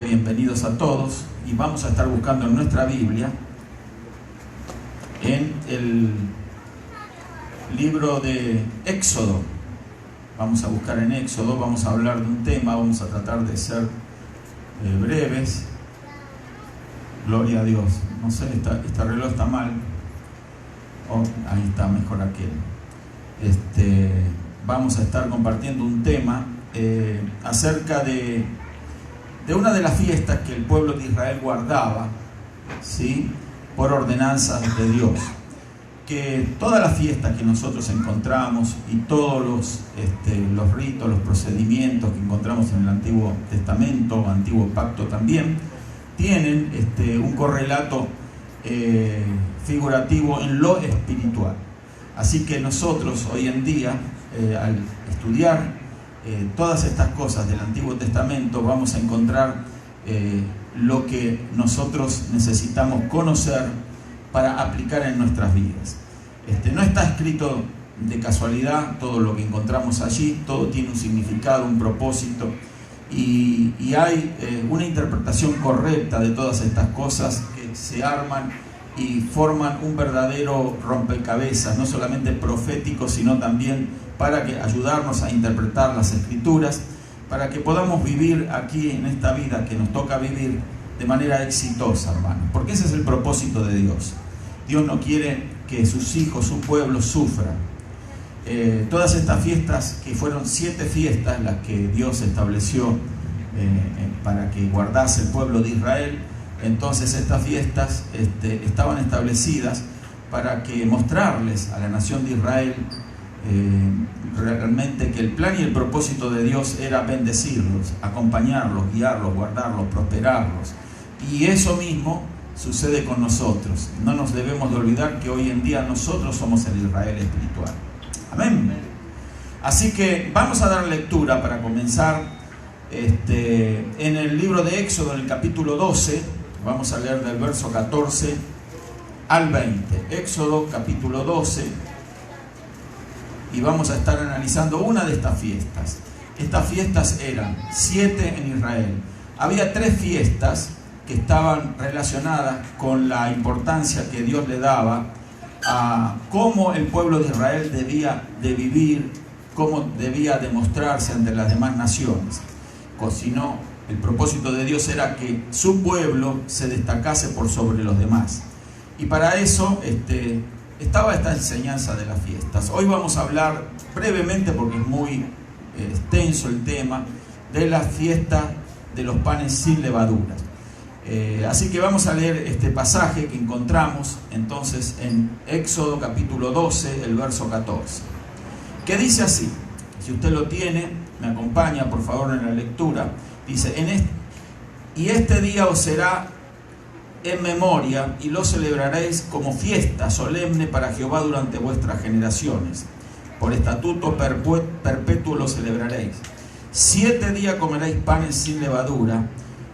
bienvenidos a todos, y vamos a estar buscando en nuestra Biblia, en el libro de Éxodo. Vamos a buscar en Éxodo, vamos a hablar de un tema, vamos a tratar de ser breves. Gloria a Dios. No sé, este reloj está mal. Oh, ahí está, mejor aquel. Vamos a estar compartiendo un tema acerca de una de las fiestas que el pueblo de Israel guardaba, ¿sí?, por ordenanzas de Dios. Que todas las fiestas que nosotros encontramos y todos los ritos, los procedimientos que encontramos en el Antiguo Testamento, Antiguo Pacto también, tienen un correlato figurativo en lo espiritual. Así que nosotros hoy en día, al estudiar todas estas cosas del Antiguo Testamento, vamos a encontrar lo que nosotros necesitamos conocer para aplicar en nuestras vidas. No está escrito de casualidad todo lo que encontramos allí, todo tiene un significado, un propósito, y hay una interpretación correcta de todas estas cosas que se arman y forman un verdadero rompecabezas, no solamente profético, sino también para ayudarnos a interpretar las Escrituras, para que podamos vivir aquí en esta vida que nos toca vivir de manera exitosa, hermanos, porque ese es el propósito de Dios. Dios no quiere que sus hijos, su pueblo, sufran. Todas estas fiestas, que fueron 7 fiestas las que Dios estableció para que guardase el pueblo de Israel, entonces estas fiestas estaban establecidas para que mostrarles a la nación de Israel realmente que el plan y el propósito de Dios era bendecirlos, acompañarlos, guiarlos, guardarlos, prosperarlos. Y eso mismo sucede con nosotros. No nos debemos de olvidar que hoy en día nosotros somos el Israel espiritual. Amén. Así que vamos a dar lectura para comenzar en el libro de Éxodo, en el capítulo 12. Vamos a leer del verso 14 al 20. Éxodo capítulo 12. Y vamos a estar analizando una de estas fiestas. Estas fiestas eran 7 en Israel. Había 3 fiestas que estaban relacionadas con la importancia que Dios le daba a cómo el pueblo de Israel debía de vivir, cómo debía demostrarse ante las demás naciones. Si no, el propósito de Dios era que su pueblo se destacase por sobre los demás. Y para eso estaba esta enseñanza de las fiestas. Hoy vamos a hablar brevemente, porque es muy extenso el tema, de la fiesta de los panes sin levaduras. Así que vamos a leer este pasaje que encontramos entonces en Éxodo capítulo 12, el verso 14, que dice así. Si usted lo tiene, me acompaña por favor en la lectura. Dice: y este día os será en memoria, y lo celebraréis como fiesta solemne para Jehová durante vuestras generaciones. Por estatuto perpetuo lo celebraréis. 7 días comeréis panes sin levadura,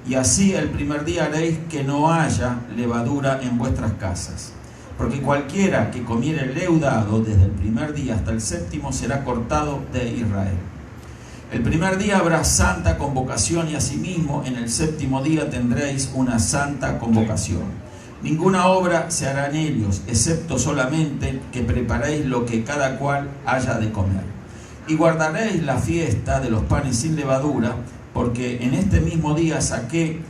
y así el primer día haréis que no haya levadura en vuestras casas. Porque cualquiera que comiere leudado desde el primer día hasta el 7º será cortado de Israel. El primer día habrá santa convocación, y asimismo en el 7º día tendréis una santa convocación. Ninguna obra se hará en ellos, excepto solamente que preparéis lo que cada cual haya de comer. Y guardaréis la fiesta de los panes sin levadura, porque en este mismo día saqué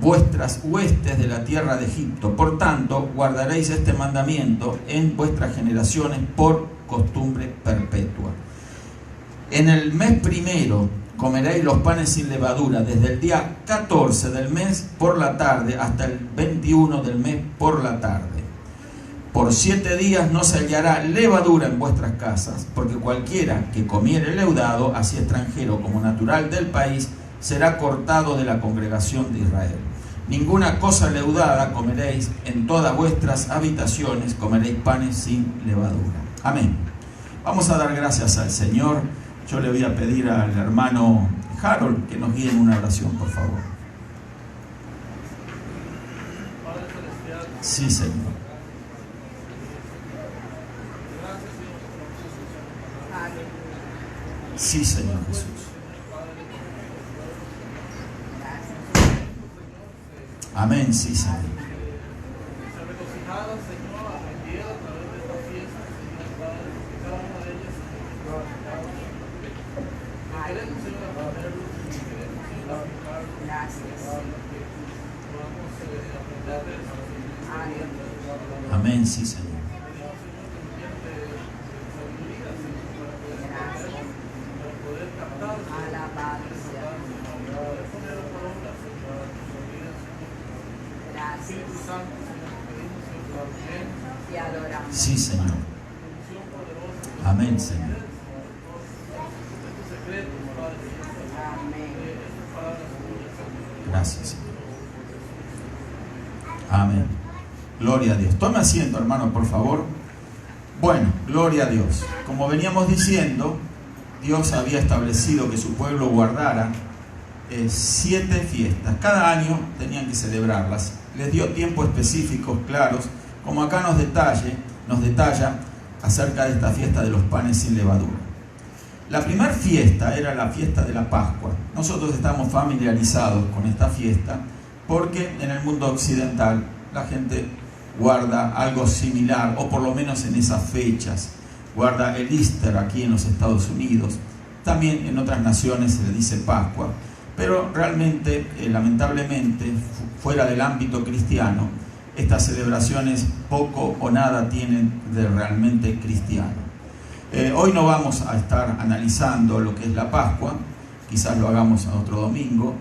vuestras huestes de la tierra de Egipto. Por tanto, guardaréis este mandamiento en vuestras generaciones por costumbre perpetua. En el mes primero comeréis los panes sin levadura, desde el día 14 del mes por la tarde hasta el 21 del mes por la tarde. Por 7 días no se hallará levadura en vuestras casas, porque cualquiera que comiere leudado, así extranjero como natural del país, será cortado de la congregación de Israel. Ninguna cosa leudada comeréis, en todas vuestras habitaciones comeréis panes sin levadura. Amén. Vamos a dar gracias al Señor. Yo le voy a pedir al hermano Harold que nos guíe en una oración, por favor. Sí, Señor. Sí, Señor Jesús. Amén, sí, Señor. Se regocijaba, Señor, aprendiera a través de esta fiesta, Señor Padre, que cada una de ellas se glorificaba. Queremos, Señor, aprenderlo, queremos, Señor, aplicarlo. Gracias. Que podamos aprender de eso, Señor. Amén, sí, Señor. Pedimos, Señor, que nos llenes de sabiduría, Señor, para poder captar, para poder poner por obra, Señor, nuestra vida, Señor. Espíritu Santo, Señor, pedimos, Señor, que nos llenes. Te adoramos. Sí, Señor. Unción poderosa. Amén, Señor. Estos secretos, Padre, Amén. estas palabras tuyas, Señor. Gracias, Señor. Amén. Gloria a Dios. Tome asiento, hermano, por favor. Bueno, gloria a Dios. Como veníamos diciendo, Dios había establecido que su pueblo guardara 7 fiestas. Cada año tenían que celebrarlas. Les dio tiempos específicos, claros, como acá nos detalla acerca de esta fiesta de los panes sin levadura. La primera fiesta era la fiesta de la Pascua. Nosotros estamos familiarizados con esta fiesta porque en el mundo occidental la gente guarda algo similar, o por lo menos en esas fechas. Guarda el Easter aquí en los Estados Unidos. También en otras naciones se le dice Pascua. Pero realmente, lamentablemente, fuera del ámbito cristiano, estas celebraciones poco o nada tienen de realmente cristiano. Hoy no vamos a estar analizando lo que es la Pascua, quizás lo hagamos en otro domingo,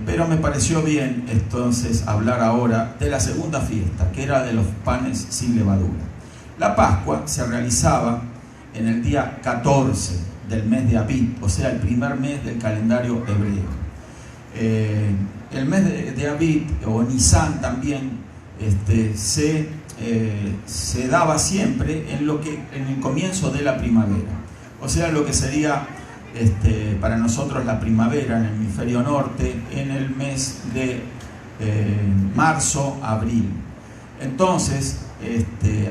pero me pareció bien entonces hablar ahora de la segunda fiesta, que era de los panes sin levadura. La Pascua se realizaba en el día 14 del mes de Abib, o sea, el primer mes del calendario hebreo. El mes de Abib, o Nisan también, se daba siempre en el comienzo de la primavera, o sea, lo que sería para nosotros la primavera en el hemisferio norte, en el mes de marzo, abril. Entonces,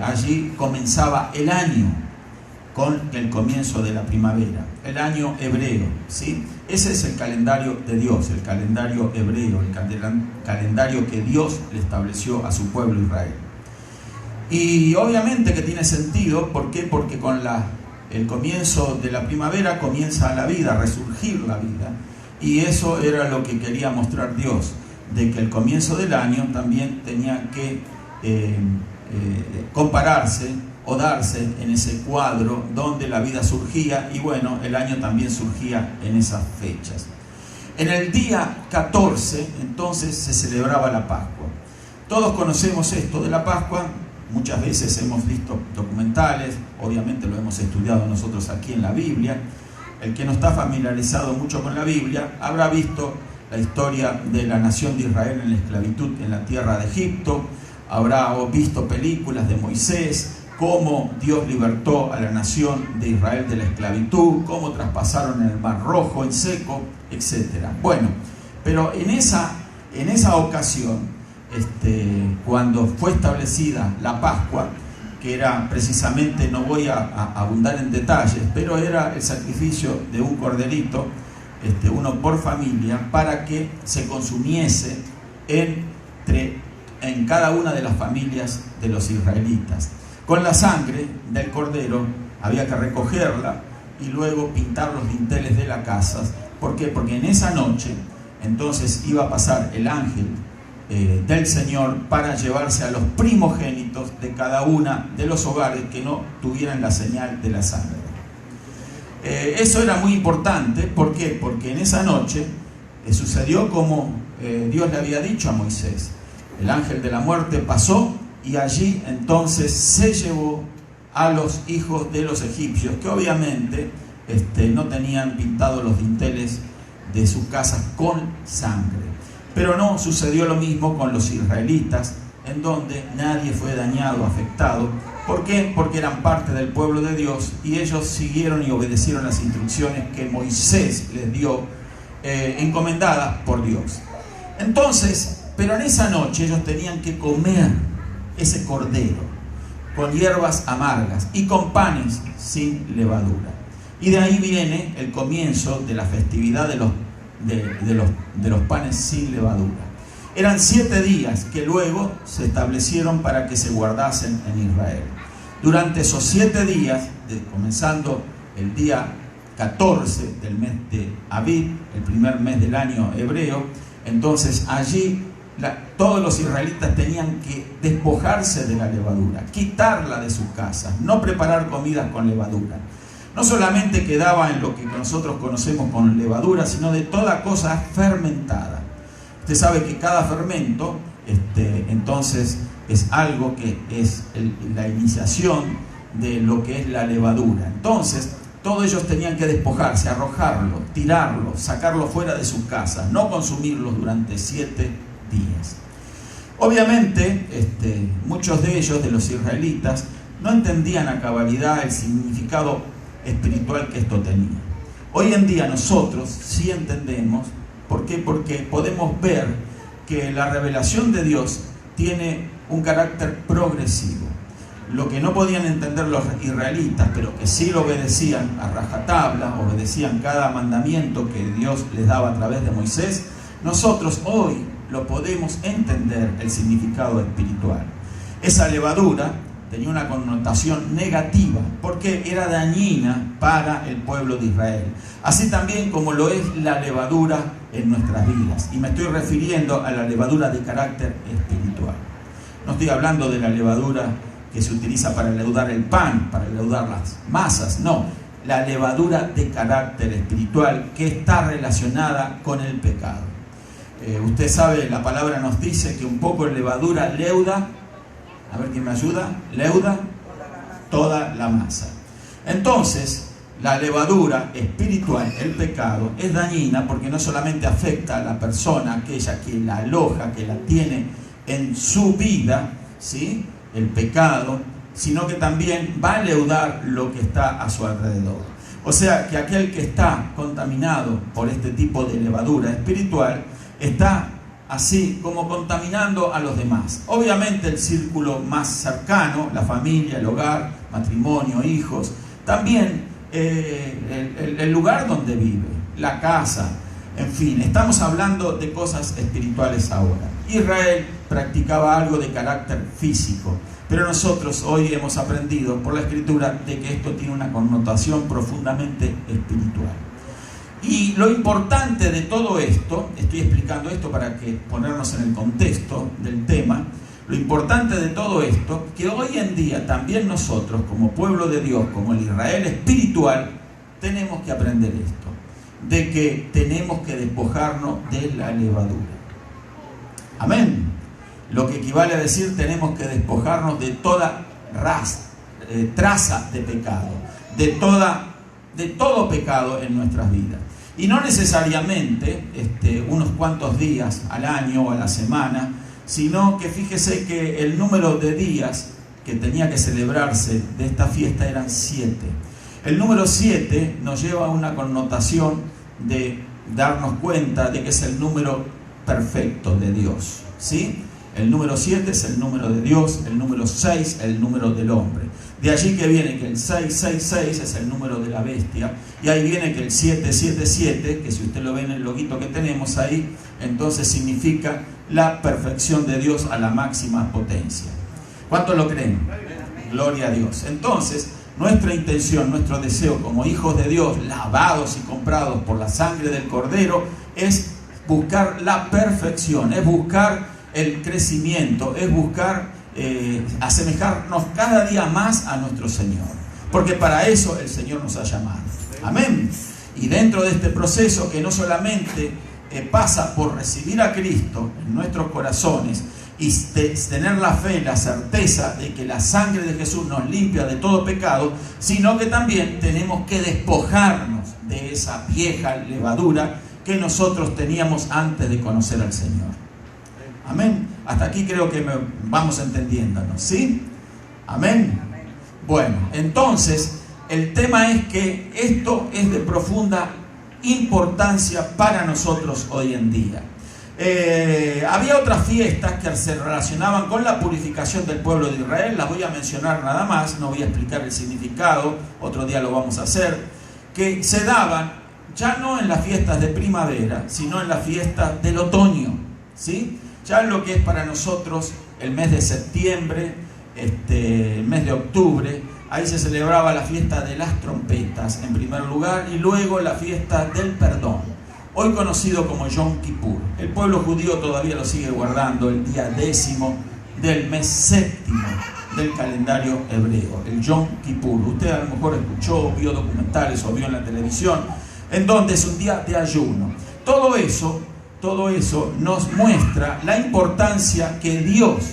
allí comenzaba el año con el comienzo de la primavera, el año hebreo, ¿sí? Ese es el calendario de Dios, el calendario hebreo, el calendario que Dios le estableció a su pueblo Israel. Y obviamente que tiene sentido, ¿por qué? Porque con el comienzo de la primavera comienza la vida, a resurgir la vida. Y eso era lo que quería mostrar Dios, de que el comienzo del año también tenía que compararse o darse en ese cuadro donde la vida surgía, y bueno, el año también surgía en esas fechas. En el día 14 entonces se celebraba la Pascua. Todos conocemos esto de la Pascua, muchas veces hemos visto documentales, obviamente lo hemos estudiado nosotros aquí en la Biblia. El que no está familiarizado mucho con la Biblia habrá visto la historia de la nación de Israel en la esclavitud en la tierra de Egipto, habrá visto películas de Moisés, cómo Dios libertó a la nación de Israel de la esclavitud, cómo traspasaron el Mar Rojo en seco, etc. Bueno, pero en esa ocasión, cuando fue establecida la Pascua, que era precisamente, no voy a abundar en detalles, pero era el sacrificio de un corderito, uno por familia, para que se consumiese en cada una de las familias de los israelitas. Con la sangre del cordero había que recogerla y luego pintar los dinteles de la casa. ¿Por qué? Porque en esa noche entonces iba a pasar el ángel del Señor para llevarse a los primogénitos de cada una de los hogares que no tuvieran la señal de la sangre. Eso era muy importante. ¿Por qué? Porque en esa noche sucedió como Dios le había dicho a Moisés. El ángel de la muerte pasó y allí entonces se llevó a los hijos de los egipcios, que obviamente no tenían pintados los dinteles de sus casas con sangre. Pero no sucedió lo mismo con los israelitas, en donde nadie fue dañado, afectado. ¿Por qué? Porque eran parte del pueblo de Dios y ellos siguieron y obedecieron las instrucciones que Moisés les dio, encomendadas por Dios. Entonces, pero en esa noche ellos tenían que comer ese cordero con hierbas amargas y con panes sin levadura. Y de ahí viene el comienzo de la festividad de los panes sin levadura. Eran 7 días que luego se establecieron para que se guardasen en Israel. Durante esos 7 días, comenzando el día 14 del mes de Abib, el primer mes del año hebreo, entonces allí todos los israelitas tenían que despojarse de la levadura, quitarla de sus casas, no preparar comidas con levadura. No solamente quedaba en lo que nosotros conocemos con levadura, sino de toda cosa fermentada. Usted sabe que cada fermento, entonces, es algo que es la iniciación de lo que es la levadura. Entonces, todos ellos tenían que despojarse, arrojarlo, tirarlo, sacarlo fuera de sus casas, no consumirlos durante 7 días. Obviamente, muchos de ellos, de los israelitas, no entendían a cabalidad el significado espiritual que esto tenía. Hoy en día nosotros sí entendemos. ¿Por qué? Porque podemos ver que la revelación de Dios tiene un carácter progresivo. Lo que no podían entender los israelitas, pero que sí lo obedecían a rajatabla, obedecían cada mandamiento que Dios les daba a través de Moisés, nosotros hoy lo podemos entender el significado espiritual. Esa levadura tenía una connotación negativa porque era dañina para el pueblo de Israel, así también como lo es la levadura en nuestras vidas, y me estoy refiriendo a la levadura de carácter espiritual. No estoy hablando de la levadura que se utiliza para leudar el pan, para leudar las masas, no, la levadura de carácter espiritual que está relacionada con el pecado. Usted sabe, la palabra nos dice que un poco de levadura leuda, a ver quién me ayuda, leuda toda la masa. Entonces, la levadura espiritual, el pecado, es dañina porque no solamente afecta a la persona, aquella que la aloja, que la tiene en su vida, ¿sí?, el pecado, sino que también va a leudar lo que está a su alrededor. O sea, que aquel que está contaminado por este tipo de levadura espiritual está así como contaminando a los demás. Obviamente el círculo más cercano, la familia, el hogar, matrimonio, hijos, también el lugar donde vive, la casa, en fin, estamos hablando de cosas espirituales ahora. Israel practicaba algo de carácter físico, pero nosotros hoy hemos aprendido por la Escritura de que esto tiene una connotación profundamente espiritual. Y lo importante de todo esto, estoy explicando esto para que ponernos en el contexto del tema, lo importante de todo esto, que hoy en día también nosotros, como pueblo de Dios, como el Israel espiritual, tenemos que aprender esto, de que tenemos que despojarnos de la levadura. Amén. Lo que equivale a decir, tenemos que despojarnos de toda traza de pecado, de todo pecado en nuestras vidas. Y no necesariamente unos cuantos días al año o a la semana, sino que fíjese que el número de días que tenía que celebrarse de esta fiesta eran 7. El número 7 nos lleva a una connotación de darnos cuenta de que es el número perfecto de Dios, ¿sí? El número 7 es el número de Dios, el número 6 el número del hombre. De allí que viene que el 666 es el número de la bestia, y ahí viene que el 777, que si usted lo ve en el loguito que tenemos ahí, entonces significa la perfección de Dios a la máxima potencia. ¿Cuántos lo creen? Gloria a Dios. Entonces, nuestra intención, nuestro deseo como hijos de Dios, lavados y comprados por la sangre del Cordero, es buscar la perfección, es buscar el crecimiento, es buscar asemejarnos cada día más a nuestro Señor, porque para eso el Señor nos ha llamado. Amén. Y dentro de este proceso, que no solamente pasa por recibir a Cristo en nuestros corazones y tener la fe, la certeza de que la sangre de Jesús nos limpia de todo pecado, sino que también tenemos que despojarnos de esa vieja levadura que nosotros teníamos antes de conocer al Señor. Amén. Hasta aquí creo que vamos entendiéndonos, ¿sí? Amén. Bueno, entonces el tema es que esto es de profunda importancia para nosotros hoy en día. Había otras fiestas que se relacionaban con la purificación del pueblo de Israel, las voy a mencionar nada más, no voy a explicar el significado, otro día lo vamos a hacer, que se daban ya no en las fiestas de primavera, sino en las fiestas del otoño. ¿sí? Ya en lo que es para nosotros el mes de septiembre, el mes de octubre, ahí se celebraba la fiesta de las trompetas en primer lugar y luego la fiesta del perdón, hoy conocido como Yom Kippur. El pueblo judío todavía lo sigue guardando el día 10º del mes séptimo del calendario hebreo, el Yom Kippur. Usted a lo mejor escuchó, vio documentales o vio en la televisión, en donde es un día de ayuno. Todo eso nos muestra la importancia que Dios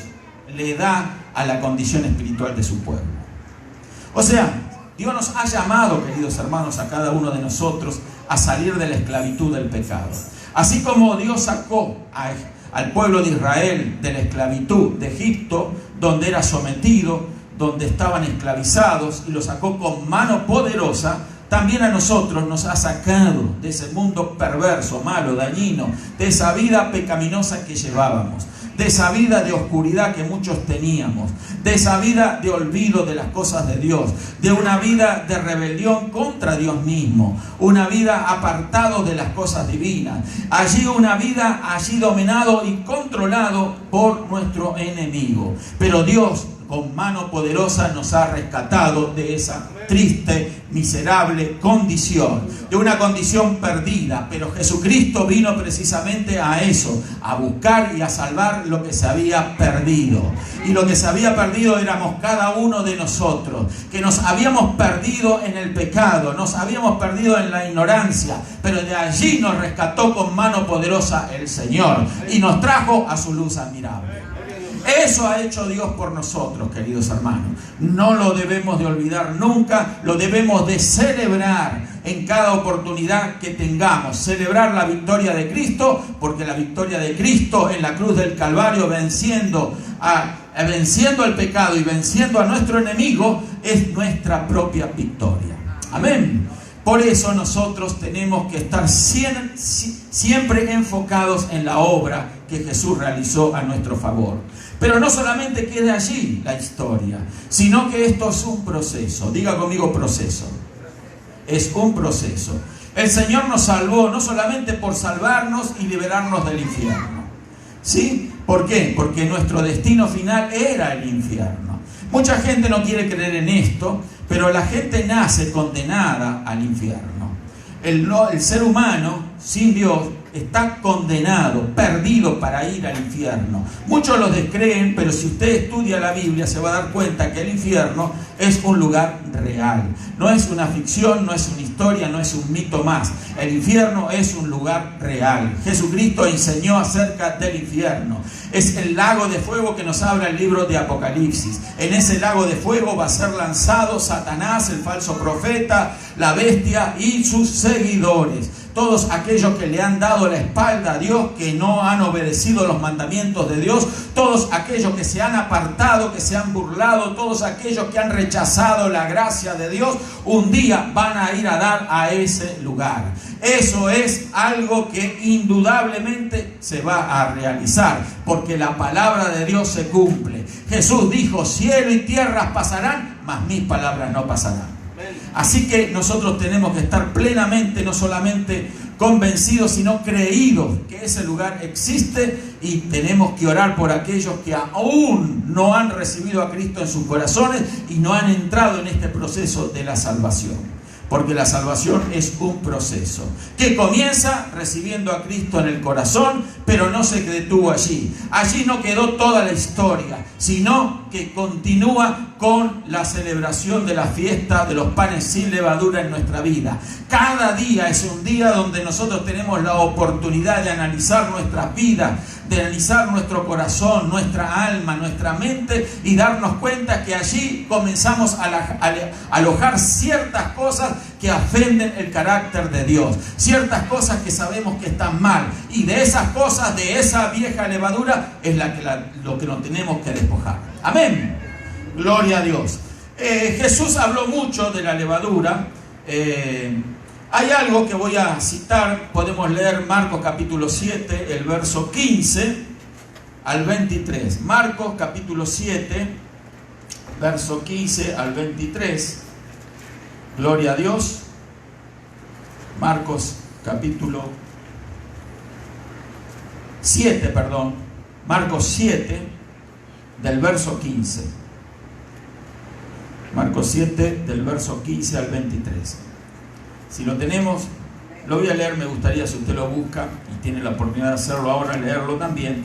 le da a la condición espiritual de su pueblo. O sea, Dios nos ha llamado, queridos hermanos, a cada uno de nosotros a salir de la esclavitud del pecado. Así como Dios sacó al pueblo de Israel de la esclavitud de Egipto, donde era sometido, donde estaban esclavizados, y lo sacó con mano poderosa, también a nosotros nos ha sacado de ese mundo perverso, malo, dañino, de esa vida pecaminosa que llevábamos, de esa vida de oscuridad que muchos teníamos, de esa vida de olvido de las cosas de Dios, de una vida de rebelión contra Dios mismo, una vida apartado de las cosas divinas, una vida dominado y controlado por nuestro enemigo. Pero Dios, con mano poderosa, nos ha rescatado de esa triste, miserable condición, de una condición perdida. Pero Jesucristo vino precisamente a eso, a buscar y a salvar lo que se había perdido. Y lo que se había perdido éramos cada uno de nosotros, que nos habíamos perdido en el pecado, nos habíamos perdido en la ignorancia, pero de allí nos rescató con mano poderosa el Señor y nos trajo a su luz admirable. Eso ha hecho Dios por nosotros, queridos hermanos. No lo debemos de olvidar nunca, lo debemos de celebrar en cada oportunidad que tengamos. Celebrar la victoria de Cristo, porque la victoria de Cristo en la cruz del Calvario, venciendo el pecado y venciendo a nuestro enemigo, es nuestra propia victoria. Amén. Por eso nosotros tenemos que estar siempre enfocados en la obra que Jesús realizó a nuestro favor. Pero no solamente quede allí la historia, sino que esto es un proceso. Diga conmigo proceso. Es un proceso. El Señor nos salvó no solamente por salvarnos y liberarnos del infierno. ¿Sí? ¿Por qué? Porque nuestro destino final era el infierno. Mucha gente no quiere creer en esto, pero la gente nace condenada al infierno. El ser humano sin Dios está condenado, perdido para ir al infierno. Muchos lo descreen, pero si usted estudia la Biblia se va a dar cuenta que el infierno es un lugar real. No es una ficción, no es una historia, no es un mito más. El infierno es un lugar real. Jesucristo enseñó acerca del infierno. Es el lago de fuego que nos habla el libro de Apocalipsis. En ese lago de fuego va a ser lanzado Satanás, el falso profeta, la bestia y sus seguidores. Todos aquellos que le han dado la espalda a Dios, que no han obedecido los mandamientos de Dios, todos aquellos que se han apartado, que se han burlado, todos aquellos que han rechazado la gracia de Dios, un día van a ir a dar a ese lugar. Eso es algo que indudablemente se va a realizar, porque la palabra de Dios se cumple. Jesús dijo: cielo y tierra pasarán, mas mis palabras no pasarán. Así que nosotros tenemos que estar plenamente, no solamente convencidos, sino creídos que ese lugar existe, y tenemos que orar por aquellos que aún no han recibido a Cristo en sus corazones y no han entrado en este proceso de la salvación. Porque la salvación es un proceso que comienza recibiendo a Cristo en el corazón, pero no se detuvo allí. Allí no quedó toda la historia, sino que continúa con la celebración de la fiesta de los panes sin levadura en nuestra vida. Cada día es un día donde nosotros tenemos la oportunidad de analizar nuestras vidas, de analizar nuestro corazón, nuestra alma, nuestra mente, y darnos cuenta que allí comenzamos a alojar ciertas cosas que ofenden el carácter de Dios, ciertas cosas que sabemos que están mal, y de esas cosas, de esa vieja levadura, es lo que nos tenemos que despojar. Amén. Gloria a Dios. Jesús habló mucho de la levadura. Hay algo que voy a citar. Podemos leer Marcos capítulo 7, el verso 15 al 23. Marcos capítulo 7, verso 15 al 23. Gloria a Dios. Marcos capítulo Marcos 7, del verso 15. Marcos 7, del verso 15 al 23. Si lo tenemos, lo voy a leer, me gustaría, si usted lo busca y tiene la oportunidad de hacerlo ahora, leerlo también.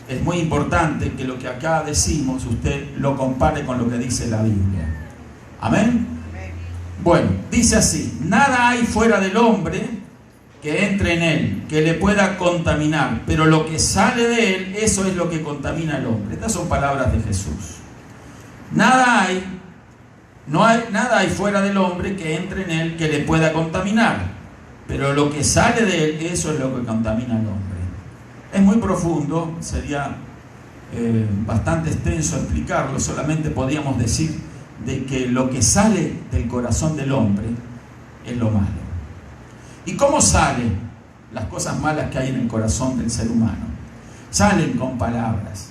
Es muy importante que lo que acá decimos, usted lo compare con lo que dice la Biblia. ¿Amén? Bueno, dice así: nada hay fuera del hombre que entre en él, que le pueda contaminar, pero lo que sale de él, eso es lo que contamina al hombre. Estas son palabras de Jesús. Nada hay fuera del hombre que entre en él, que le pueda contaminar, pero lo que sale de él, eso es lo que contamina al hombre. Es muy profundo, sería bastante extenso explicarlo, solamente podríamos decir de que lo que sale del corazón del hombre es lo malo. ¿Y cómo salen las cosas malas que hay en el corazón del ser humano? Salen con palabras.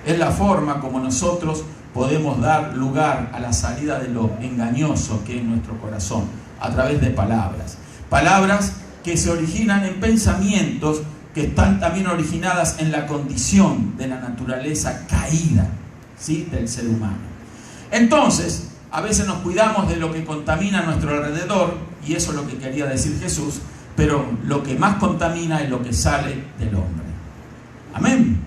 Es la forma como nosotros podemos dar lugar a la salida de lo engañoso que es nuestro corazón, a través de palabras. Palabras que se originan en pensamientos que están también originadas en la condición de la naturaleza caída, ¿sí?, del ser humano. Entonces, a veces nos cuidamos de lo que contamina a nuestro alrededor, y eso es lo que quería decir Jesús, pero lo que más contamina es lo que sale del hombre. Amén.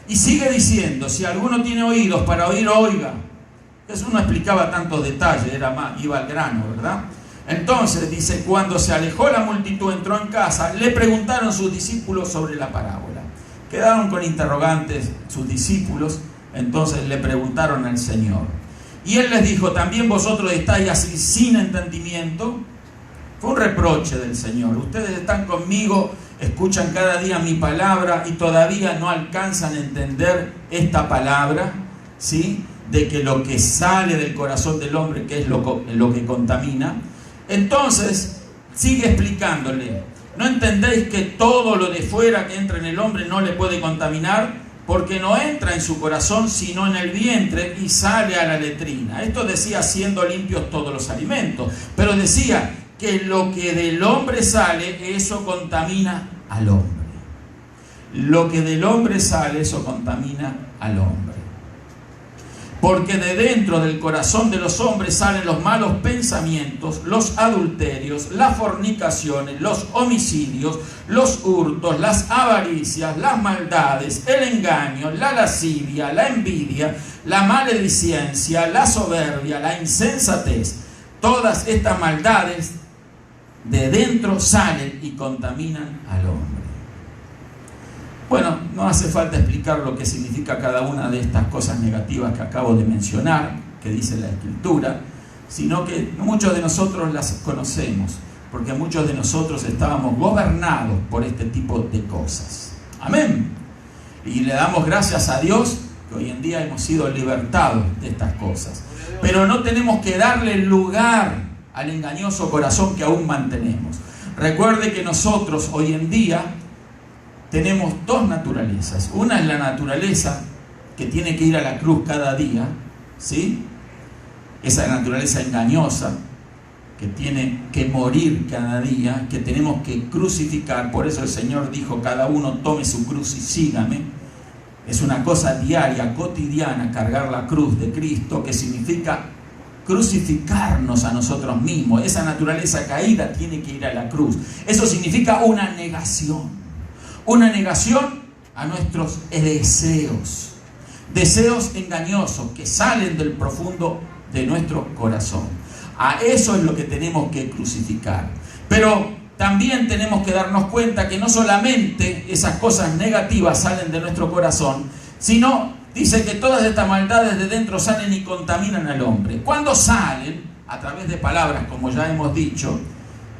Y sigue diciendo: si alguno tiene oídos para oír, oiga. Jesús no explicaba tantos detalles, iba al grano, ¿verdad? Entonces dice: cuando se alejó la multitud, entró en casa, le preguntaron sus discípulos sobre la parábola. Quedaron con interrogantes sus discípulos, entonces le preguntaron al Señor. Y Él les dijo: ¿también vosotros estáis así sin entendimiento? Fue un reproche del Señor. Ustedes están conmigo, escuchan cada día mi palabra y todavía no alcanzan a entender esta palabra, ¿sí?, de que lo que sale del corazón del hombre, que es lo que contamina. Entonces sigue explicándole: ¿no entendéis que todo lo de fuera que entra en el hombre no le puede contaminar? Porque no entra en su corazón sino en el vientre y sale a la letrina. Esto decía siendo limpios todos los alimentos, pero decía que lo que del hombre sale, eso contamina al hombre. Lo que del hombre sale, eso contamina al hombre. Porque de dentro del corazón de los hombres salen los malos pensamientos, los adulterios, las fornicaciones, los homicidios, los hurtos, las avaricias, las maldades, el engaño, la lascivia, la envidia, la maledicencia, la soberbia, la insensatez. Todas estas maldades de dentro salen y contaminan al hombre. Bueno, no hace falta explicar lo que significa cada una de estas cosas negativas que acabo de mencionar, que dice la Escritura, sino que muchos de nosotros las conocemos, porque muchos de nosotros estábamos gobernados por este tipo de cosas. Amén. Y le damos gracias a Dios que hoy en día hemos sido libertados de estas cosas. Pero no tenemos que darle lugar al engañoso corazón que aún mantenemos. Recuerde que nosotros hoy en día tenemos dos naturalezas. Una es la naturaleza que tiene que ir a la cruz cada día, ¿sí? Esa naturaleza engañosa que tiene que morir cada día, que tenemos que crucificar. Por eso el Señor dijo: cada uno tome su cruz y sígame. Es una cosa diaria, cotidiana, cargar la cruz de Cristo, que significa crucificarnos a nosotros mismos. Esa naturaleza caída tiene que ir a la cruz. Eso significa una negación. Una negación a nuestros deseos. Deseos engañosos que salen del profundo de nuestro corazón. A eso es lo que tenemos que crucificar. Pero también tenemos que darnos cuenta que no solamente esas cosas negativas salen de nuestro corazón, sino, dice que todas estas maldades de dentro salen y contaminan al hombre. Cuando salen, a través de palabras, como ya hemos dicho,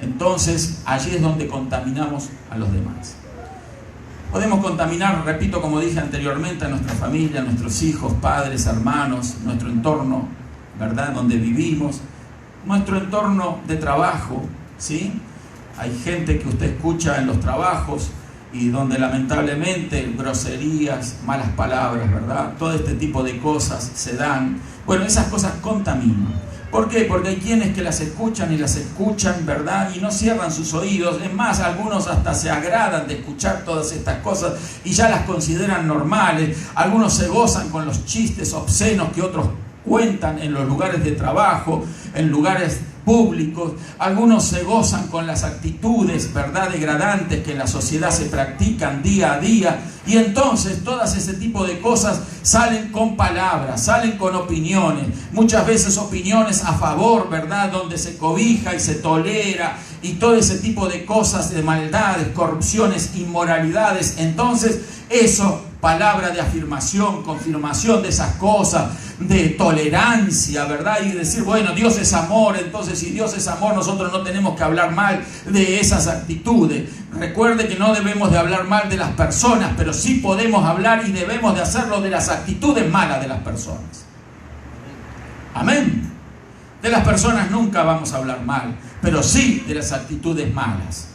entonces allí es donde contaminamos a los demás. Podemos contaminar, repito, como dije anteriormente, a nuestra familia, a nuestros hijos, padres, hermanos, nuestro entorno, ¿verdad?, donde vivimos, nuestro entorno de trabajo, ¿sí? Hay gente que usted escucha en los trabajos y donde lamentablemente groserías, malas palabras, ¿verdad?, todo este tipo de cosas se dan. Bueno, esas cosas contaminan. ¿Por qué? Porque hay quienes que las escuchan y las escuchan, ¿verdad? Y no cierran sus oídos. Es más, algunos hasta se agradan de escuchar todas estas cosas y ya las consideran normales. Algunos se gozan con los chistes obscenos que otros cuentan en los lugares de trabajo, en lugares públicos. Algunos se gozan con las actitudes, ¿verdad?, degradantes que en la sociedad se practican día a día. Y entonces todas ese tipo de cosas salen con palabras, salen con opiniones. Muchas veces opiniones a favor, ¿verdad?, donde se cobija y se tolera y todo ese tipo de cosas, de maldades, corrupciones, inmoralidades. Entonces eso, palabra de afirmación, confirmación de esas cosas, de tolerancia, ¿verdad? Y decir, bueno, Dios es amor, entonces si Dios es amor, nosotros no tenemos que hablar mal de esas actitudes. Recuerde que no debemos de hablar mal de las personas, pero sí podemos hablar y debemos de hacerlo de las actitudes malas de las personas. Amén. De las personas nunca vamos a hablar mal, pero sí de las actitudes malas.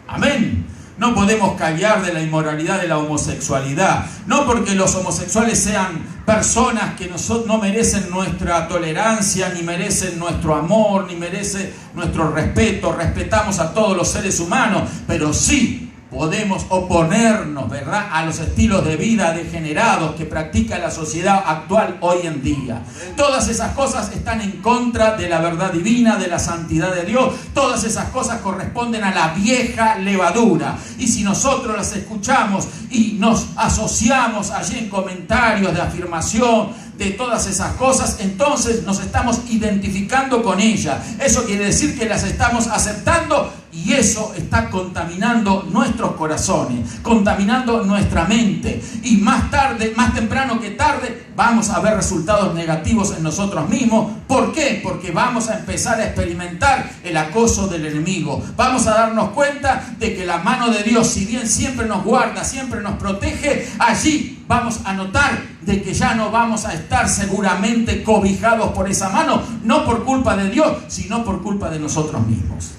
Amén. No podemos callar de la inmoralidad de la homosexualidad. No porque los homosexuales sean personas que no merecen nuestra tolerancia, ni merecen nuestro amor, ni merecen nuestro respeto. Respetamos a todos los seres humanos, pero sí podemos oponernos, ¿verdad?, a los estilos de vida degenerados que practica la sociedad actual hoy en día. Todas esas cosas están en contra de la verdad divina, de la santidad de Dios. Todas esas cosas corresponden a la vieja levadura. Y si nosotros las escuchamos y nos asociamos allí en comentarios de afirmación de todas esas cosas, entonces nos estamos identificando con ellas. Eso quiere decir que las estamos aceptando y eso está contaminando nuestros corazones, contaminando nuestra mente. Y más tarde, más temprano que tarde, vamos a ver resultados negativos en nosotros mismos. ¿Por qué? Porque vamos a empezar a experimentar el acoso del enemigo. Vamos a darnos cuenta de que la mano de Dios, si bien siempre nos guarda, siempre nos protege, allí vamos a notar de que ya no vamos a estar seguramente cobijados por esa mano, no por culpa de Dios, sino por culpa de nosotros mismos.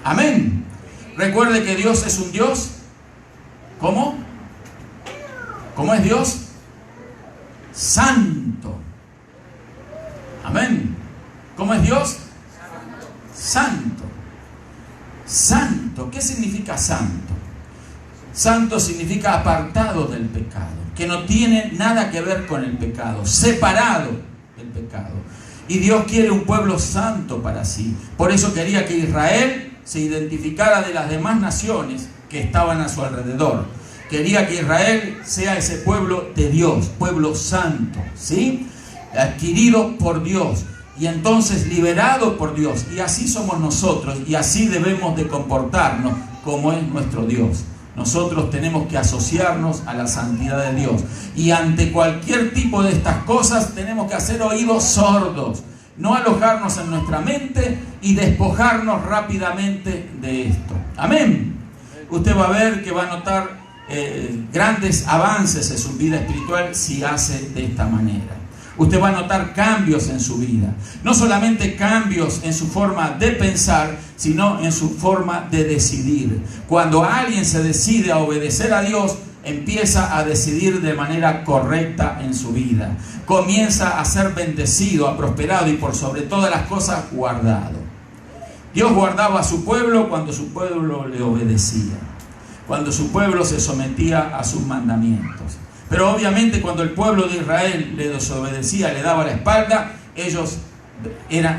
Amén. Recuerde que Dios es un Dios. ¿Cómo? ¿Cómo es Dios? Santo. Amén. ¿Cómo es Dios? Santo. Santo. ¿Qué significa santo? Santo significa apartado del pecado, que no tiene nada que ver con el pecado, separado del pecado. Y Dios quiere un pueblo santo para sí. Por eso quería que Israel se identificara de las demás naciones que estaban a su alrededor. Quería que Israel sea ese pueblo de Dios, pueblo santo, ¿sí? Adquirido por Dios y entonces liberado por Dios. Y así somos nosotros y así debemos de comportarnos como es nuestro Dios. Nosotros tenemos que asociarnos a la santidad de Dios. Y ante cualquier tipo de estas cosas tenemos que hacer oídos sordos. No alojarnos en nuestra mente y despojarnos rápidamente de esto. Amén. Usted va a ver que va a notar grandes avances en su vida espiritual si hace de esta manera. Usted va a notar cambios en su vida. No solamente cambios en su forma de pensar, sino en su forma de decidir. Cuando alguien se decide a obedecer a Dios, empieza a decidir de manera correcta en su vida. Comienza a ser bendecido, a prosperado y por sobre todas las cosas guardado. Dios guardaba a su pueblo cuando su pueblo le obedecía, cuando su pueblo se sometía a sus mandamientos. Pero obviamente cuando el pueblo de Israel le desobedecía, le daba la espalda, ellos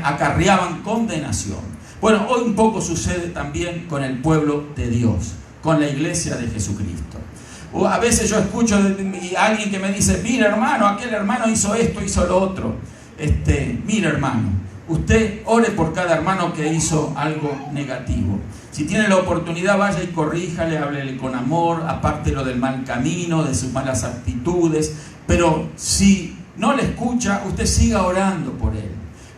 acarreaban condenación. Bueno, hoy un poco sucede también con el pueblo de Dios, con la iglesia de Jesucristo. A veces yo escucho a alguien que me dice, mira hermano, aquel hermano hizo esto, hizo lo otro. Mira hermano, usted ore por cada hermano que hizo algo negativo. Si tiene la oportunidad, vaya y corríjale, háblele con amor, apártelo del mal camino, de sus malas actitudes. Pero si no le escucha, usted siga orando por él.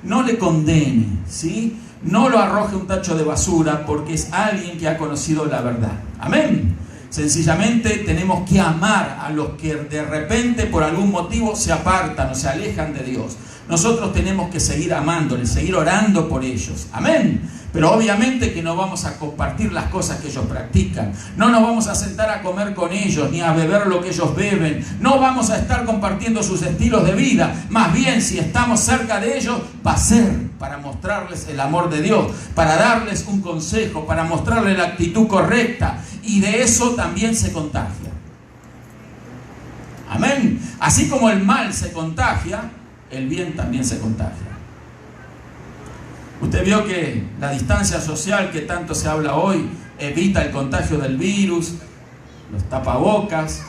No le condene, ¿sí? No lo arroje un tacho de basura porque es alguien que ha conocido la verdad. Amén. Sencillamente tenemos que amar a los que de repente por algún motivo se apartan o se alejan de Dios. Nosotros tenemos que seguir amándoles, seguir orando por ellos. Amén. Pero obviamente que no vamos a compartir las cosas que ellos practican. No nos vamos a sentar a comer con ellos, ni a beber lo que ellos beben. No vamos a estar compartiendo sus estilos de vida. Más bien, si estamos cerca de ellos, va a ser para mostrarles el amor de Dios, para darles un consejo, para mostrarles la actitud correcta. Y de eso también se contagia. Amén. Así como el mal se contagia, el bien también se contagia. Usted vio que la distancia social que tanto se habla hoy evita el contagio del virus, los tapabocas,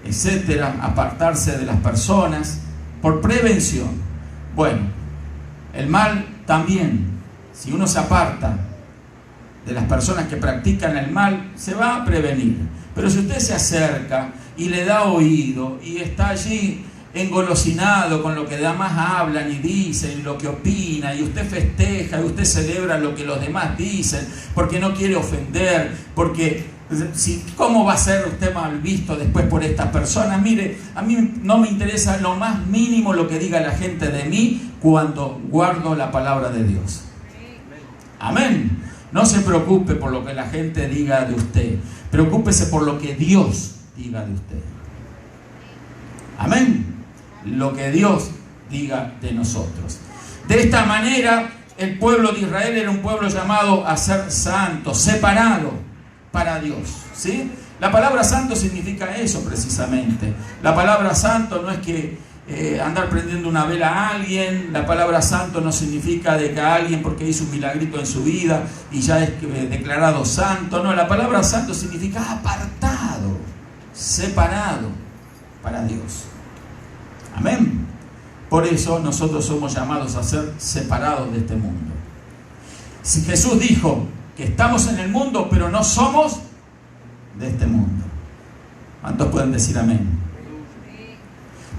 etcétera, apartarse de las personas por prevención. Bueno, el mal también, si uno se aparta de las personas que practican el mal, se va a prevenir. Pero si usted se acerca y le da oído y está allí engolosinado con lo que demás hablan y dicen y lo que opina, y usted festeja y usted celebra lo que los demás dicen porque no quiere ofender, porque ¿cómo va a ser usted mal visto después por estas personas? Mire, a mí no me interesa lo más mínimo lo que diga la gente de mí cuando guardo la palabra de Dios. Amén. No se preocupe por lo que la gente diga de usted, preocúpese por lo que Dios diga de usted. Amén. Lo que Dios diga de nosotros. De esta manera, el pueblo de Israel era un pueblo llamado a ser santo, separado para Dios, ¿sí? La palabra santo significa eso precisamente. La palabra santo no es que andar prendiendo una vela a alguien. La palabra santo no significa de que a alguien porque hizo un milagrito en su vida y ya es declarado santo. No, la palabra santo significa apartado, separado para Dios. Amén. Por eso nosotros somos llamados a ser separados de este mundo. Si Jesús dijo que estamos en el mundo, pero no somos de este mundo. ¿Cuántos pueden decir amén?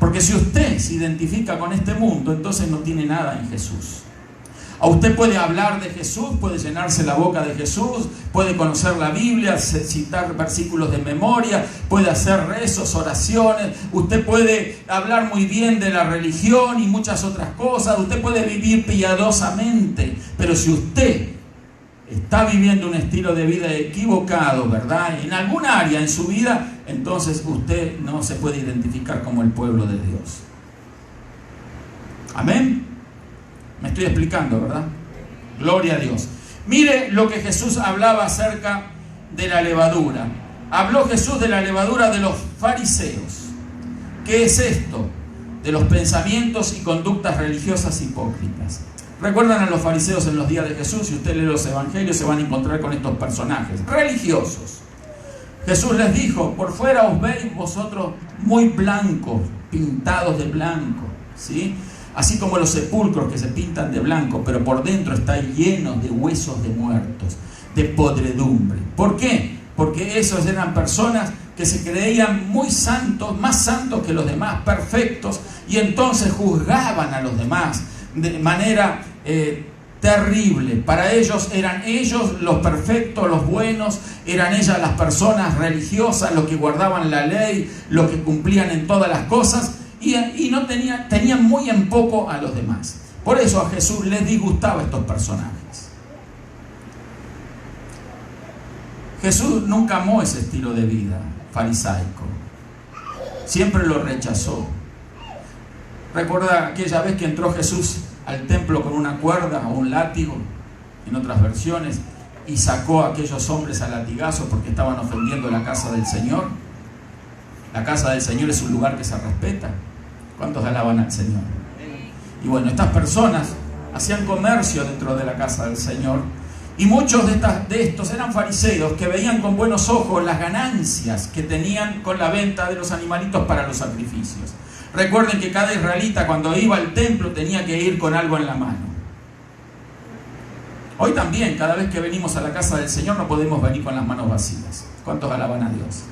Porque si usted se identifica con este mundo, entonces no tiene nada en Jesús. A usted puede hablar de Jesús, puede llenarse la boca de Jesús, puede conocer la Biblia, citar versículos de memoria, puede hacer rezos, oraciones, usted puede hablar muy bien de la religión y muchas otras cosas, usted puede vivir piadosamente, pero si usted está viviendo un estilo de vida equivocado, ¿verdad?, en algún área en su vida, entonces usted no se puede identificar como el pueblo de Dios. Amén. Me estoy explicando, ¿verdad? Gloria a Dios. Mire lo que Jesús hablaba acerca de la levadura. Habló Jesús de la levadura de los fariseos. ¿Qué es esto? De los pensamientos y conductas religiosas hipócritas. ¿Recuerdan a los fariseos en los días de Jesús? Si usted lee los evangelios se van a encontrar con estos personajes religiosos. Jesús les dijo: por fuera os veis vosotros muy blancos, pintados de blanco, ¿sí? Así como los sepulcros que se pintan de blanco, pero por dentro están llenos de huesos de muertos, de podredumbre. ¿Por qué? Porque esos eran personas que se creían muy santos, más santos que los demás, perfectos, y entonces juzgaban a los demás de manera terrible. Para ellos eran ellos los perfectos, los buenos, eran ellas las personas religiosas, los que guardaban la ley, los que cumplían en todas las cosas, y no tenían muy en poco a los demás. Por eso a Jesús les disgustaba estos personajes. Jesús nunca amó ese estilo de vida farisaico, siempre lo rechazó. Recuerda aquella vez que entró Jesús al templo con una cuerda o un látigo, en otras versiones, y sacó a aquellos hombres a latigazos porque estaban ofendiendo la casa del Señor. La casa del Señor es un lugar que se respeta. ¿Cuántos alaban al Señor? Y bueno, estas personas hacían comercio dentro de la casa del Señor, y muchos de estos eran fariseos que veían con buenos ojos las ganancias que tenían con la venta de los animalitos para los sacrificios. Recuerden que cada israelita cuando iba al templo tenía que ir con algo en la mano. Hoy también, cada vez que venimos a la casa del Señor, no podemos venir con las manos vacías. ¿Cuántos alaban a Dios?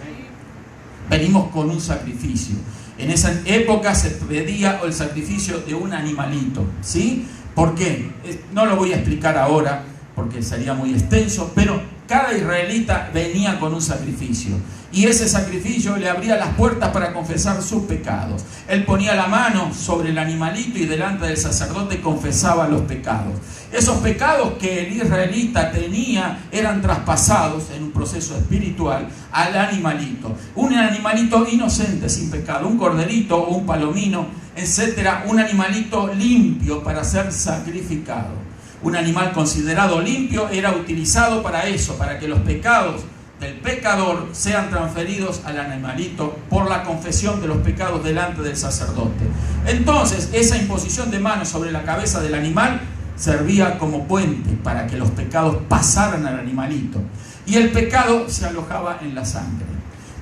Venimos con un sacrificio. En esa época se pedía el sacrificio de un animalito, ¿sí? ¿Por qué? No lo voy a explicar ahora porque sería muy extenso, pero cada israelita venía con un sacrificio. Y ese sacrificio le abría las puertas para confesar sus pecados. Él ponía la mano sobre el animalito y delante del sacerdote confesaba los pecados. Esos pecados que el israelita tenía eran traspasados en un proceso espiritual al animalito. Un animalito inocente, sin pecado, un corderito o un palomino, etcétera, un animalito limpio para ser sacrificado. Un animal considerado limpio era utilizado para eso, para que los pecados del pecador sean transferidos al animalito por la confesión de los pecados delante del sacerdote. Entonces, esa imposición de manos sobre la cabeza del animal servía como puente para que los pecados pasaran al animalito. Y el pecado se alojaba en la sangre.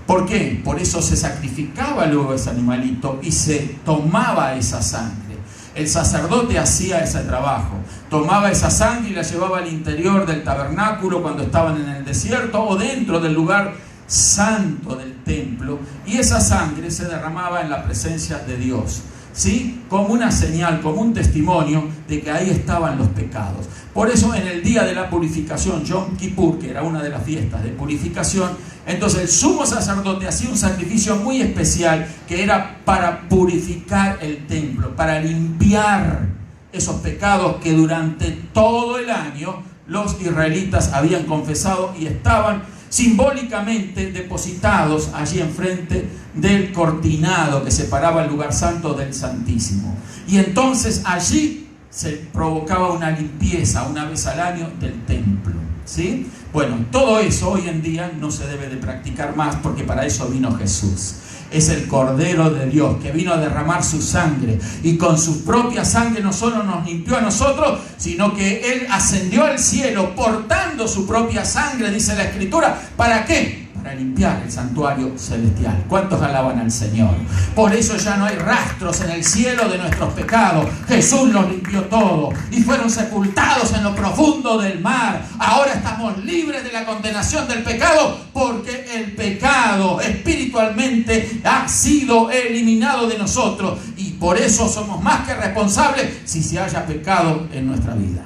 ¿Por qué? Por eso se sacrificaba luego ese animalito y se tomaba esa sangre. El sacerdote hacía ese trabajo. Tomaba esa sangre y la llevaba al interior del tabernáculo cuando estaban en el desierto o dentro del lugar santo del templo. Y esa sangre se derramaba en la presencia de Dios, ¿sí? Como una señal, como un testimonio de que ahí estaban los pecados. Por eso en el día de la purificación, Yom Kippur, que era una de las fiestas de purificación, entonces el sumo sacerdote hacía un sacrificio muy especial que era para purificar el templo, para limpiar esos pecados que durante todo el año los israelitas habían confesado y estaban simbólicamente depositados allí enfrente del cortinado que separaba el lugar santo del santísimo. Y entonces allí se provocaba una limpieza una vez al año del templo, ¿sí? Bueno, todo eso hoy en día no se debe de practicar más porque para eso vino Jesús. Es el Cordero de Dios que vino a derramar su sangre y con su propia sangre no solo nos limpió a nosotros, sino que Él ascendió al cielo portando su propia sangre, dice la Escritura. ¿Para qué? Para limpiar el santuario celestial. ¿Cuántos alaban al Señor? Por eso ya no hay rastros en el cielo de nuestros pecados. Jesús los limpió todo y fueron sepultados en lo profundo del mar. Ahora estamos libres de la condenación del pecado porque el pecado espiritualmente ha sido eliminado de nosotros y por eso somos más que responsables si se haya pecado en nuestra vida.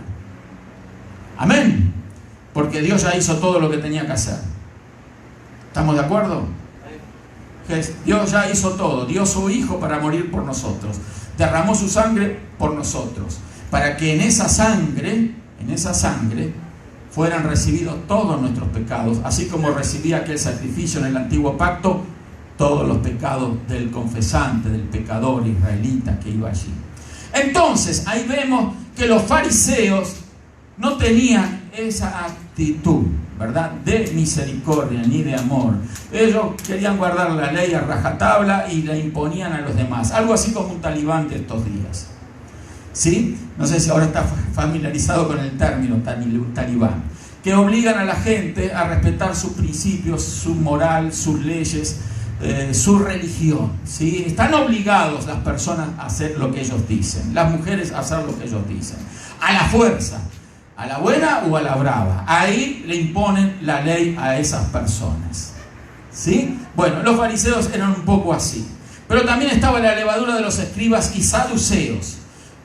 Amén. Porque Dios ya hizo todo lo que tenía que hacer. ¿Estamos de acuerdo? Dios ya hizo todo. Dio su Hijo para morir por nosotros. Derramó su sangre por nosotros. Para que en esa sangre fueran recibidos todos nuestros pecados. Así como recibía aquel sacrificio en el antiguo pacto, todos los pecados del confesante, del pecador israelita que iba allí. Entonces, ahí vemos que los fariseos no tenían esa actitud, ¿verdad?, de misericordia ni de amor. Ellos querían guardar la ley a rajatabla y la imponían a los demás. Algo así como un talibán de estos días, ¿sí? No sé si ahora está familiarizado con el término talibán, que obligan a la gente a respetar sus principios, su moral, sus leyes, su religión, ¿sí? Están obligados las personas a hacer lo que ellos dicen, las mujeres a hacer lo que ellos dicen, a la fuerza. A la buena o a la brava. Ahí le imponen la ley a esas personas, ¿sí? Bueno, los fariseos eran un poco así. Pero también estaba la levadura de los escribas y saduceos.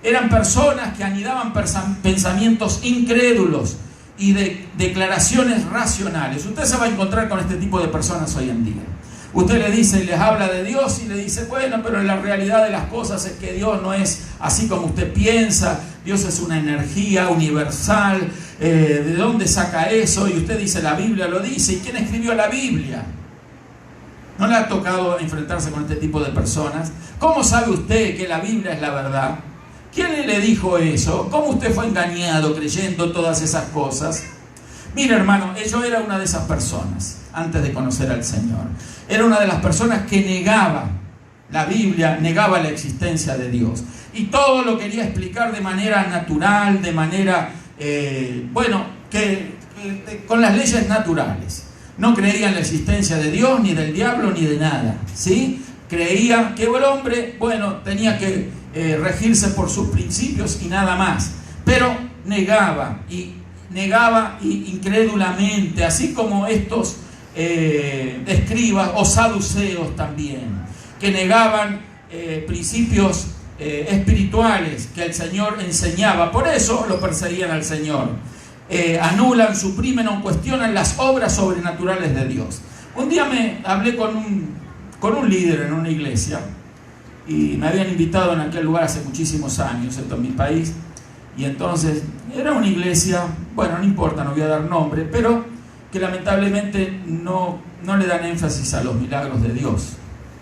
Eran personas que anidaban pensamientos incrédulos y de declaraciones racionales. Usted se va a encontrar con este tipo de personas hoy en día. Usted le dice, les habla de Dios y le dice, bueno, pero la realidad de las cosas es que Dios no es así como usted piensa. Dios es una energía universal. ¿De dónde saca eso? Y usted dice, la Biblia lo dice. ¿Y quién escribió la Biblia? ¿No le ha tocado enfrentarse con este tipo de personas? ¿Cómo sabe usted que la Biblia es la verdad? ¿Quién le dijo eso? ¿Cómo usted fue engañado creyendo todas esas cosas? Mira, hermano, yo era una de esas personas antes de conocer al Señor. Era una de las personas que negaba la Biblia, negaba la existencia de Dios. Y todo lo quería explicar de manera natural, de manera, con las leyes naturales. No creía en la existencia de Dios, ni del diablo, ni de nada, ¿sí? Creía que el hombre, tenía que regirse por sus principios y nada más. Pero negaba incrédulamente, así como estos escribas o saduceos también, que negaban principios espirituales que el Señor enseñaba. Por eso lo perseguían al Señor. anulan, suprimen o cuestionan las obras sobrenaturales de Dios. Un día me hablé con un líder en una iglesia y me habían invitado en aquel lugar hace muchísimos años, esto en mi país, y entonces era una iglesia, bueno, no importa, no voy a dar nombre, pero que lamentablemente no le dan énfasis a los milagros de Dios,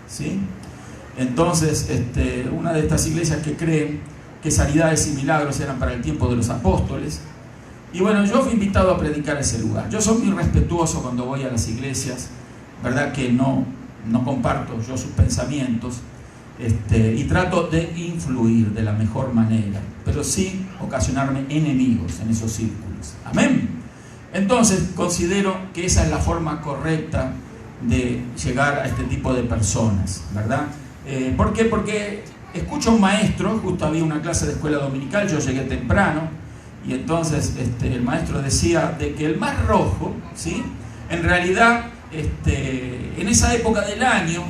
¿sí? Entonces, una de estas iglesias que creen que sanidades y milagros eran para el tiempo de los apóstoles. Y bueno, yo fui invitado a predicar ese lugar. Yo soy muy respetuoso cuando voy a las iglesias, verdad que no comparto yo sus pensamientos, y trato de influir de la mejor manera, pero sí ocasionarme enemigos en esos círculos. Amén. Entonces considero que esa es la forma correcta de llegar a este tipo de personas, ¿verdad? ¿Por qué? Porque escucho a un maestro, justo había una clase de escuela dominical, yo llegué temprano, y entonces el maestro decía de que el Mar Rojo, ¿sí?, en realidad en esa época del año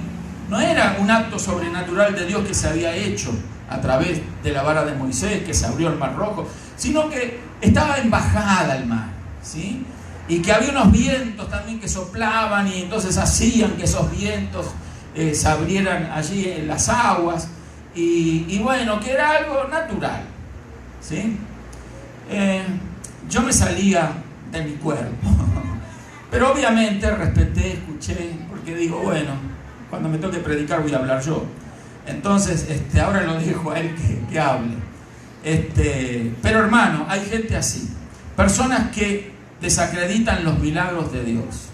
no era un acto sobrenatural de Dios que se había hecho a través de la vara de Moisés, que se abrió el Mar Rojo, sino que estaba en bajada el mar, ¿sí?, y que había unos vientos también que soplaban y entonces hacían que esos vientos se abrieran allí en las aguas, y bueno, que era algo natural, ¿sí? Yo me salía de mi cuerpo, pero obviamente respeté, escuché, porque digo, bueno, cuando me toque predicar voy a hablar yo, entonces ahora lo dejo a él que hable. Pero hermano, hay gente así, personas que desacreditan los milagros de Dios,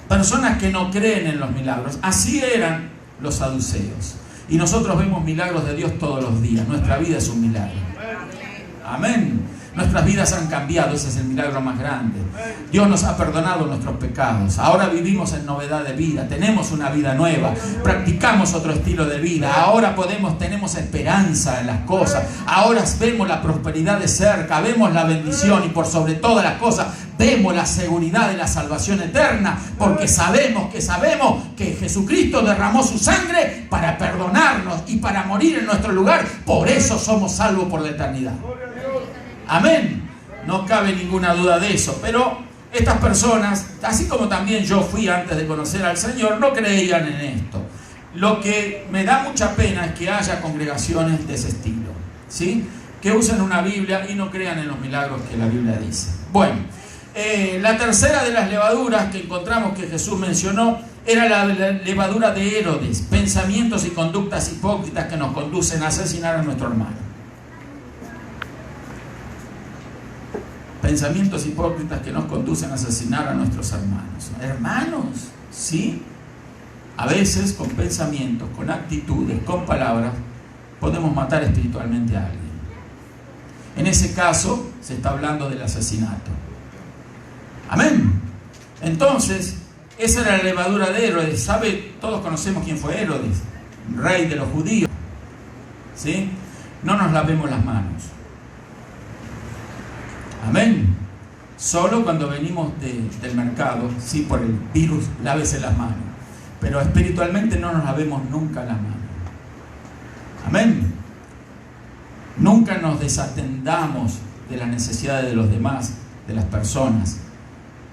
personas que no creen en los milagros. Así eran los saduceos, y nosotros vemos milagros de Dios todos los días. Nuestra vida es un milagro. Amén. Nuestras vidas han cambiado, ese es el milagro más grande. Dios nos ha perdonado nuestros pecados. Ahora vivimos en novedad de vida, tenemos una vida nueva, practicamos otro estilo de vida. Ahora tenemos esperanza en las cosas. Ahora vemos la prosperidad de cerca, vemos la bendición, y por sobre todas las cosas vemos la seguridad de la salvación eterna, porque sabemos que Jesucristo derramó su sangre para perdonarnos y para morir en nuestro lugar. Por eso somos salvos por la eternidad. Amén. No cabe ninguna duda de eso. Pero estas personas, así como también yo fui antes de conocer al Señor, no creían en esto. Lo que me da mucha pena es que haya congregaciones de ese estilo, ¿sí?, que usen una Biblia y no crean en los milagros que la Biblia dice. Bueno, la tercera de las levaduras que encontramos que Jesús mencionó era la levadura de Herodes, pensamientos y conductas hipócritas que nos conducen a asesinar a nuestro hermano. Pensamientos hipócritas que nos conducen a asesinar a nuestros hermanos. Hermanos, ¿sí? A veces con pensamientos, con actitudes, con palabras, podemos matar espiritualmente a alguien. En ese caso se está hablando del asesinato. Amén. Entonces, esa era la levadura de Herodes. ¿Sabe? Todos conocemos quién fue Herodes, rey de los judíos, ¿sí? No nos lavemos las manos. Amén. Solo cuando venimos del mercado, sí, por el virus, lávese las manos. Pero espiritualmente no nos lavemos nunca las manos. Amén. Nunca nos desatendamos de las necesidades de los demás, de las personas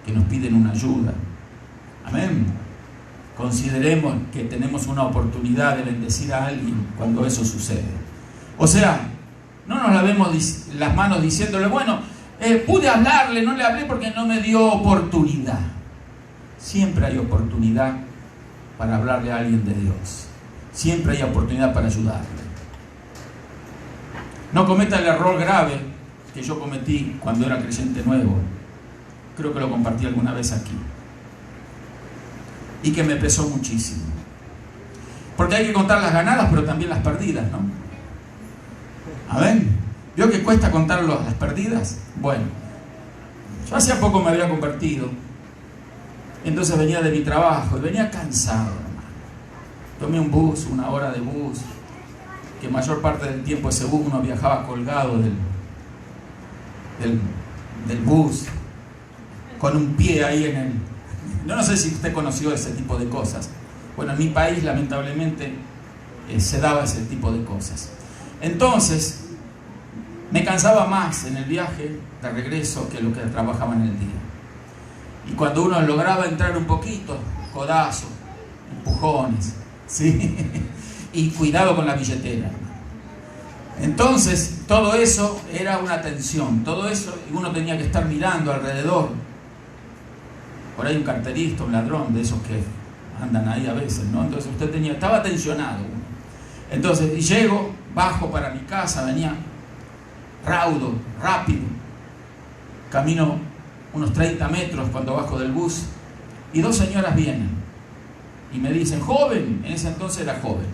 que nos piden una ayuda. Amén. Consideremos que tenemos una oportunidad de bendecir a alguien cuando eso sucede. O sea, no nos lavemos las manos diciéndole, bueno, pude hablarle, no le hablé porque no me dio oportunidad. Siempre hay oportunidad para hablarle a alguien de Dios. Siempre hay oportunidad para ayudarle. No cometa el error grave que yo cometí cuando era creyente nuevo. Creo que lo compartí alguna vez aquí. Y que me pesó muchísimo. Porque hay que contar las ganadas, pero también las perdidas, ¿no? Amén. ¿Vio que cuesta contar las perdidas? Bueno, yo hacía poco me había convertido. Entonces venía de mi trabajo y venía cansado, hermano. Tomé un bus, 1 hora de bus, que mayor parte del tiempo ese bus uno viajaba colgado del bus, con un pie ahí en el... Yo no sé si usted conoció ese tipo de cosas. Bueno, en mi país lamentablemente se daba ese tipo de cosas. Entonces, Me cansaba más en el viaje de regreso que lo que trabajaba en el día. Y cuando uno lograba entrar un poquito, codazos, empujones, ¿sí? Y cuidado con la billetera. Entonces, todo eso era una tensión. Todo eso, uno tenía que estar mirando alrededor. Por ahí un carterista, un ladrón, de esos que andan ahí a veces, ¿no? Entonces estaba tensionado. Entonces, y llego, bajo para mi casa, venía raudo, rápido. Camino unos 30 metros cuando bajo del bus y dos señoras vienen y me dicen, joven, en ese entonces era joven.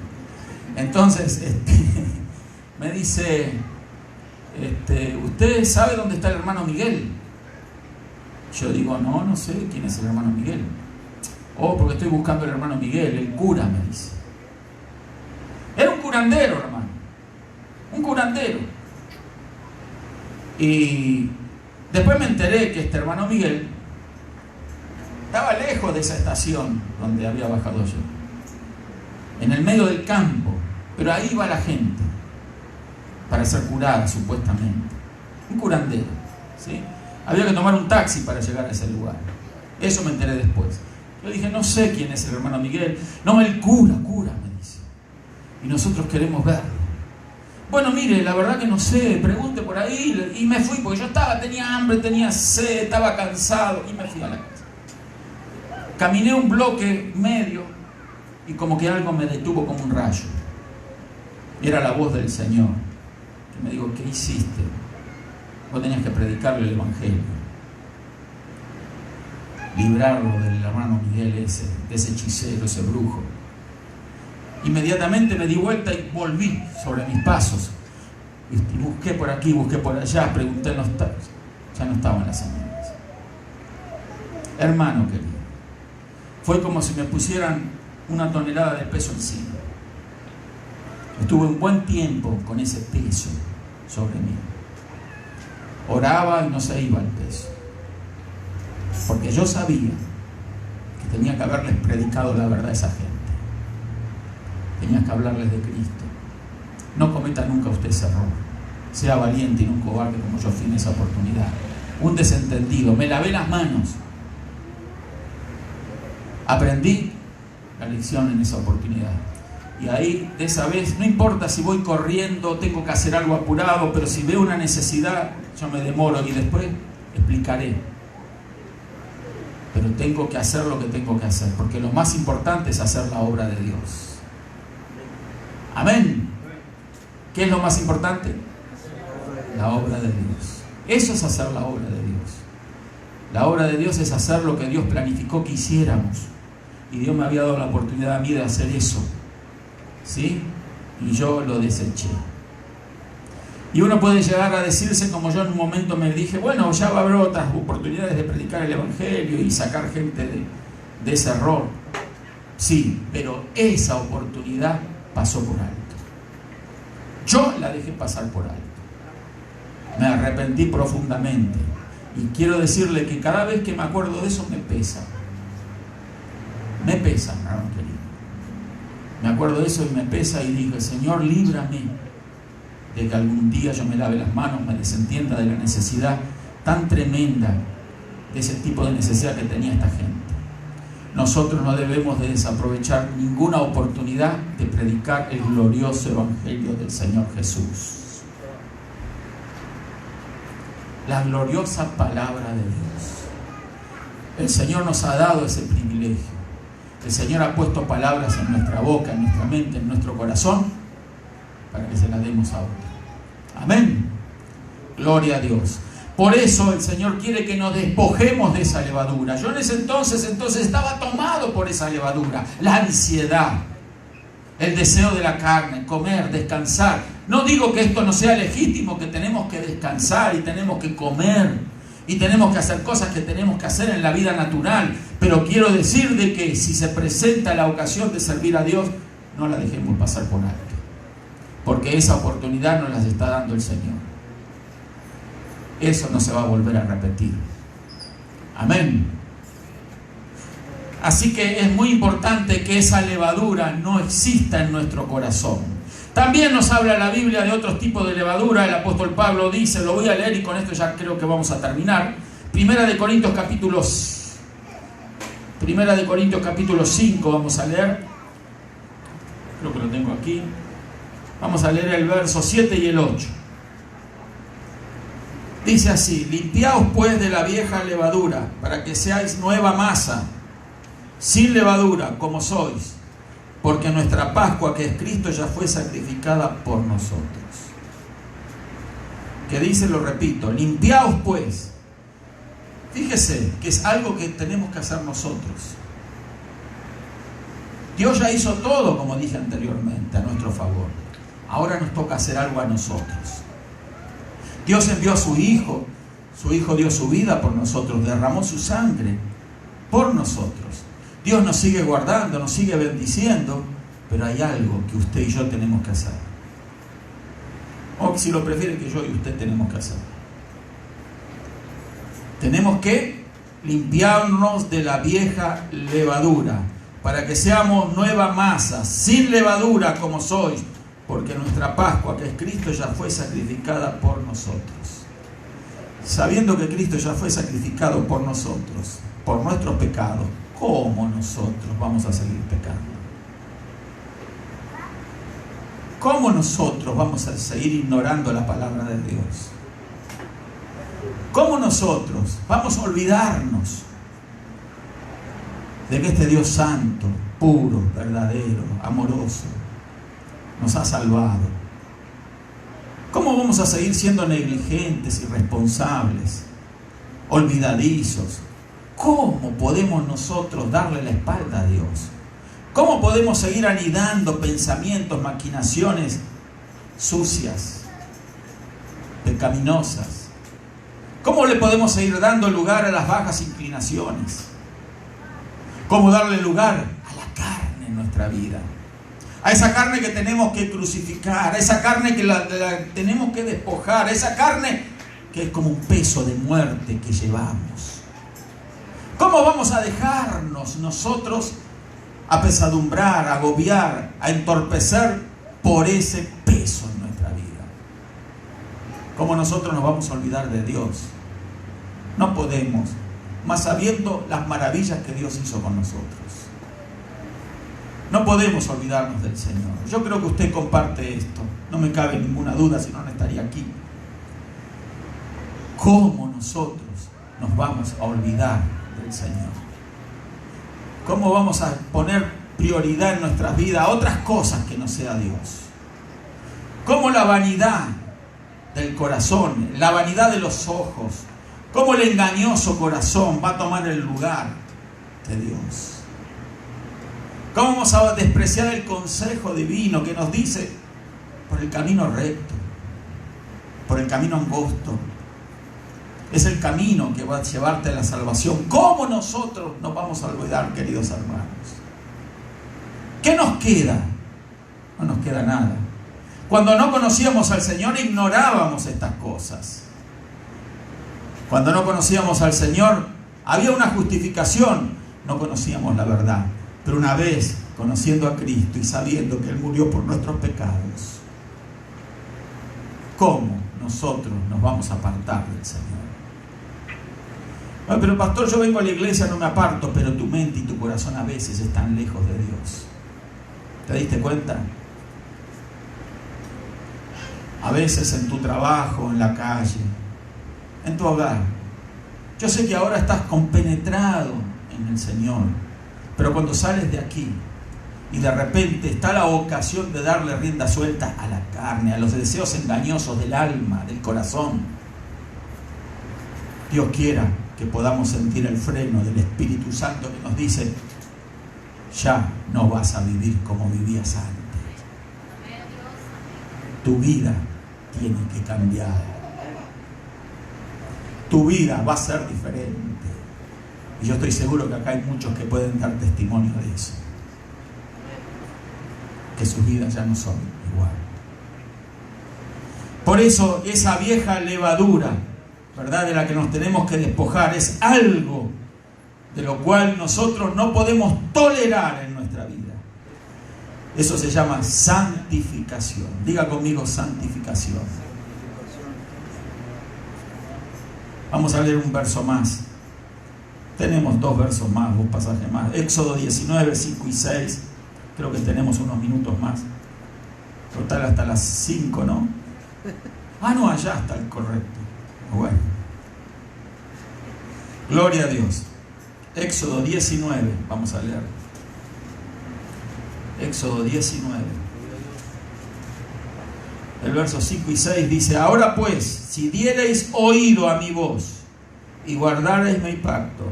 Entonces, me dice, ¿usted sabe dónde está el hermano Miguel? Yo digo, no sé quién es el hermano Miguel. Oh, porque estoy buscando al hermano Miguel, el cura, me dice. Era un curandero, hermano. Un curandero. Y después me enteré que este hermano Miguel estaba lejos de esa estación donde había bajado yo. En el medio del campo. Pero ahí iba la gente para ser curada, supuestamente. Un curandero, ¿sí? Había que tomar un taxi para llegar a ese lugar. Eso me enteré después. Yo dije, no sé quién es el hermano Miguel. No, el cura, me dice. Y nosotros queremos verlo. Bueno, mire, la verdad que no sé, pregunte por ahí. Y me fui, porque yo tenía hambre, tenía sed, estaba cansado. Y me fui a la casa. Caminé un bloque medio y como que algo me detuvo como un rayo. Era la voz del Señor, que me dijo, ¿qué hiciste? Vos tenías que predicarle el Evangelio. Librarlo del hermano Miguel ese, de ese hechicero, ese brujo. Inmediatamente me di vuelta y volví sobre mis pasos. Y busqué por aquí, busqué por allá, pregunté en los taxis. Ya no estaban las señoras. Hermano querido, fue como si me pusieran una tonelada de peso encima. Estuve un buen tiempo con ese peso sobre mí. Oraba y no se iba el peso. Porque yo sabía que tenía que haberles predicado la verdad a esa gente. Tenía que hablarles de Cristo. No cometa nunca usted ese error. Sea valiente y no un cobarde como yo fui en esa oportunidad. Un desentendido. Me lavé las manos. Aprendí la lección en esa oportunidad. Y ahí, de esa vez, no importa si voy corriendo, tengo que hacer algo apurado, pero si veo una necesidad, yo me demoro y después explicaré. Pero tengo que hacer lo que tengo que hacer, porque lo más importante es hacer la obra de Dios. Amén. ¿Qué es lo más importante? La obra de Dios. Eso es hacer la obra de Dios. La obra de Dios es hacer lo que Dios planificó que hiciéramos. Y Dios me había dado la oportunidad a mí de hacer eso. ¿Sí? Y yo lo deseché. Y uno puede llegar a decirse, como yo en un momento me dije, bueno, ya va a haber otras oportunidades de predicar el Evangelio y sacar gente de ese error. Sí, pero esa oportunidad pasó por alto. Yo la dejé pasar por alto. Me arrepentí profundamente. Y quiero decirle que cada vez que me acuerdo de eso me pesa. Me pesa, hermano querido. Me acuerdo de eso y me pesa y dije, Señor, líbrame de que algún día yo me lave las manos, me desentienda de la necesidad tan tremenda, de ese tipo de necesidad que tenía esta gente. Nosotros no debemos de desaprovechar ninguna oportunidad de predicar el glorioso Evangelio del Señor Jesús. La gloriosa palabra de Dios. El Señor nos ha dado ese privilegio. El Señor ha puesto palabras en nuestra boca, en nuestra mente, en nuestro corazón, para que se las demos a otro. Amén. Gloria a Dios. Por eso el Señor quiere que nos despojemos de esa levadura. Yo en ese entonces estaba tomado por esa levadura. La ansiedad, el deseo de la carne, comer, descansar. No digo que esto no sea legítimo, que tenemos que descansar y tenemos que comer. Y tenemos que hacer cosas que tenemos que hacer en la vida natural. Pero quiero decir de que si se presenta la ocasión de servir a Dios, no la dejemos pasar por alto. Porque esa oportunidad nos la está dando el Señor. Eso no se va a volver a repetir. Amén. Así que es muy importante que esa levadura no exista en nuestro corazón. También nos habla la Biblia de otros tipos de levadura. El apóstol Pablo dice, lo voy a leer y con esto ya creo que vamos a terminar. Primera de Corintios capítulo 5 vamos a leer. Creo que lo tengo aquí. Vamos a leer el verso 7 y el 8. Dice así: limpiaos pues de la vieja levadura, para que seáis nueva masa, sin levadura, como sois, porque nuestra Pascua, que es Cristo, ya fue sacrificada por nosotros. Que dice, lo repito, limpiaos pues. Fíjese que es algo que tenemos que hacer nosotros. Dios ya hizo todo, como dije anteriormente, a nuestro favor. Ahora nos toca hacer algo a nosotros. Dios envió a su Hijo dio su vida por nosotros, derramó su sangre por nosotros. Dios nos sigue guardando, nos sigue bendiciendo, pero hay algo que usted y yo tenemos que hacer. O si lo prefiere, que yo y usted tenemos que hacer. Tenemos que limpiarnos de la vieja levadura, para que seamos nueva masa, sin levadura como sois, porque nuestra Pascua, que es Cristo, ya fue sacrificada por nosotros. Sabiendo que Cristo ya fue sacrificado por nosotros, por nuestros pecados, ¿cómo nosotros vamos a seguir pecando? ¿Cómo nosotros vamos a seguir ignorando la palabra de Dios? ¿Cómo nosotros vamos a olvidarnos de que este Dios santo, puro, verdadero, amoroso, nos ha salvado? ¿Cómo vamos a seguir siendo negligentes, irresponsables, olvidadizos? ¿Cómo podemos nosotros darle la espalda a Dios? ¿Cómo podemos seguir anidando pensamientos, maquinaciones sucias, pecaminosas? ¿Cómo le podemos seguir dando lugar a las bajas inclinaciones? ¿Cómo darle lugar a la carne en nuestra vida? A esa carne que tenemos que crucificar, a esa carne que la tenemos que despojar, a esa carne que es como un peso de muerte que llevamos. ¿Cómo vamos a dejarnos nosotros apesadumbrar, agobiar, a entorpecer por ese peso en nuestra vida? ¿Cómo nosotros nos vamos a olvidar de Dios? No podemos, más sabiendo las maravillas que Dios hizo con nosotros. No podemos olvidarnos del Señor. Yo creo que usted comparte esto. No me cabe ninguna duda, si no, no estaría aquí. ¿Cómo nosotros nos vamos a olvidar del Señor? ¿Cómo vamos a poner prioridad en nuestras vidas a otras cosas que no sea Dios? ¿Cómo la vanidad del corazón, la vanidad de los ojos, cómo el engañoso corazón va a tomar el lugar de Dios? ¿Cómo vamos a despreciar el consejo divino que nos dice por el camino recto, por el camino angosto? Es el camino que va a llevarte a la salvación. ¿Cómo nosotros nos vamos a olvidar, queridos hermanos? ¿Qué nos queda? No nos queda nada. Cuando no conocíamos al Señor, ignorábamos estas cosas. Cuando no conocíamos al Señor, había una justificación. No conocíamos la verdad. Pero una vez conociendo a Cristo y sabiendo que Él murió por nuestros pecados, ¿cómo nosotros nos vamos a apartar del Señor? Ay, pero pastor, yo vengo a la iglesia, no me aparto, pero tu mente y tu corazón a veces están lejos de Dios. ¿Te diste cuenta? A veces en tu trabajo, en la calle, en tu hogar. Yo sé que ahora estás compenetrado en el Señor, pero cuando sales de aquí y de repente está la ocasión de darle rienda suelta a la carne, a los deseos engañosos del alma, del corazón, Dios quiera que podamos sentir el freno del Espíritu Santo que nos dice: ya no vas a vivir como vivías antes. Tu vida tiene que cambiar. Tu vida va a ser diferente. Y yo estoy seguro que acá hay muchos que pueden dar testimonio de eso. Que sus vidas ya no son igual. Por eso esa vieja levadura, ¿verdad?, de la que nos tenemos que despojar, es algo de lo cual nosotros no podemos tolerar en nuestra vida. Eso se llama santificación. Diga conmigo santificación. Vamos a leer un verso más. Tenemos 2 versos más, 2 pasajes más. Éxodo 19, 5 y 6. Creo que tenemos unos minutos más. Total hasta las 5, ¿no? Ah, no, allá está el correcto. Bueno. Gloria a Dios. Éxodo 19, vamos a leer. Éxodo 19. El verso 5 y 6 dice: ahora pues, si diereis oído a mi voz y guardareis mi pacto,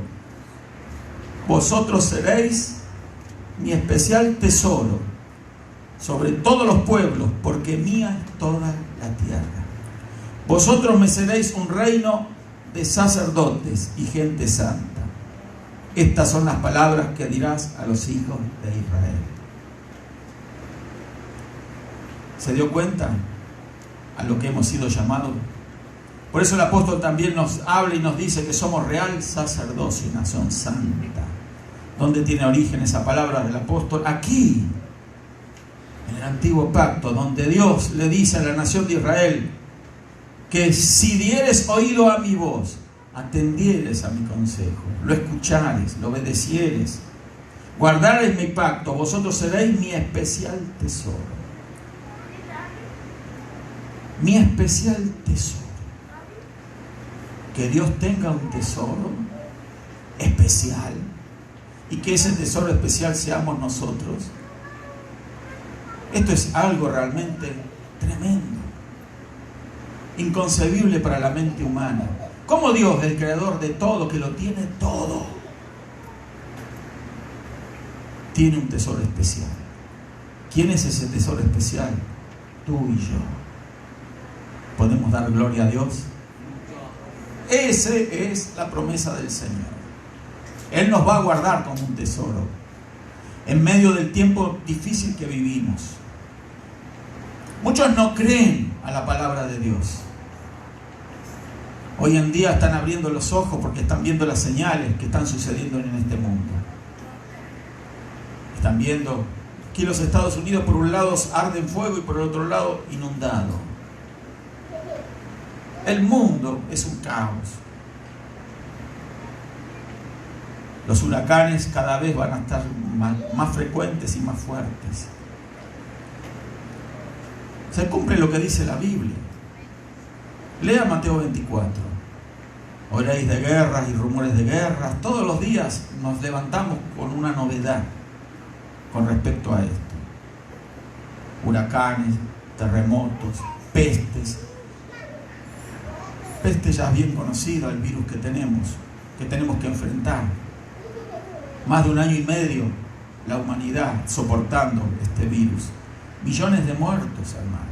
vosotros seréis mi especial tesoro sobre todos los pueblos, porque mía es toda la tierra. Vosotros me seréis un reino de sacerdotes y gente santa. Estas son las palabras que dirás a los hijos de Israel. ¿Se dio cuenta a lo que hemos sido llamados? Por eso el apóstol también nos habla y nos dice que somos real sacerdocio y nación santa. ¿Dónde tiene origen esa palabra del apóstol? Aquí, en el antiguo pacto, donde Dios le dice a la nación de Israel que si dieres oído a mi voz, atendieres a mi consejo, lo escuchares, lo obedecieres, guardareis mi pacto, vosotros seréis mi especial tesoro. Mi especial tesoro. Que Dios tenga un tesoro especial y que ese tesoro especial seamos nosotros. Esto es algo realmente tremendo, inconcebible para la mente humana. ¿Cómo Dios, el creador de todo, que lo tiene todo, tiene un tesoro especial? ¿Quién es ese tesoro especial? Tú y yo. ¿Podemos dar gloria a Dios? Esa es la promesa del Señor. Él nos va a guardar como un tesoro en medio del tiempo difícil que vivimos. Muchos no creen a la palabra de Dios. Hoy en día están abriendo los ojos porque están viendo las señales que están sucediendo en este mundo. Están viendo que los Estados Unidos por un lado arde en fuego y por el otro lado inundado. El mundo es un caos. Los huracanes cada vez van a estar más frecuentes y más fuertes. Se cumple lo que dice la Biblia. Lea Mateo 24. Oiréis de guerras y rumores de guerras. Todos los días nos levantamos con una novedad con respecto a esto. Huracanes, terremotos, pestes. Peste ya es bien conocido, el virus que tenemos que enfrentar. Más de 1 año y medio la humanidad soportando este virus. Millones de muertos, hermanos.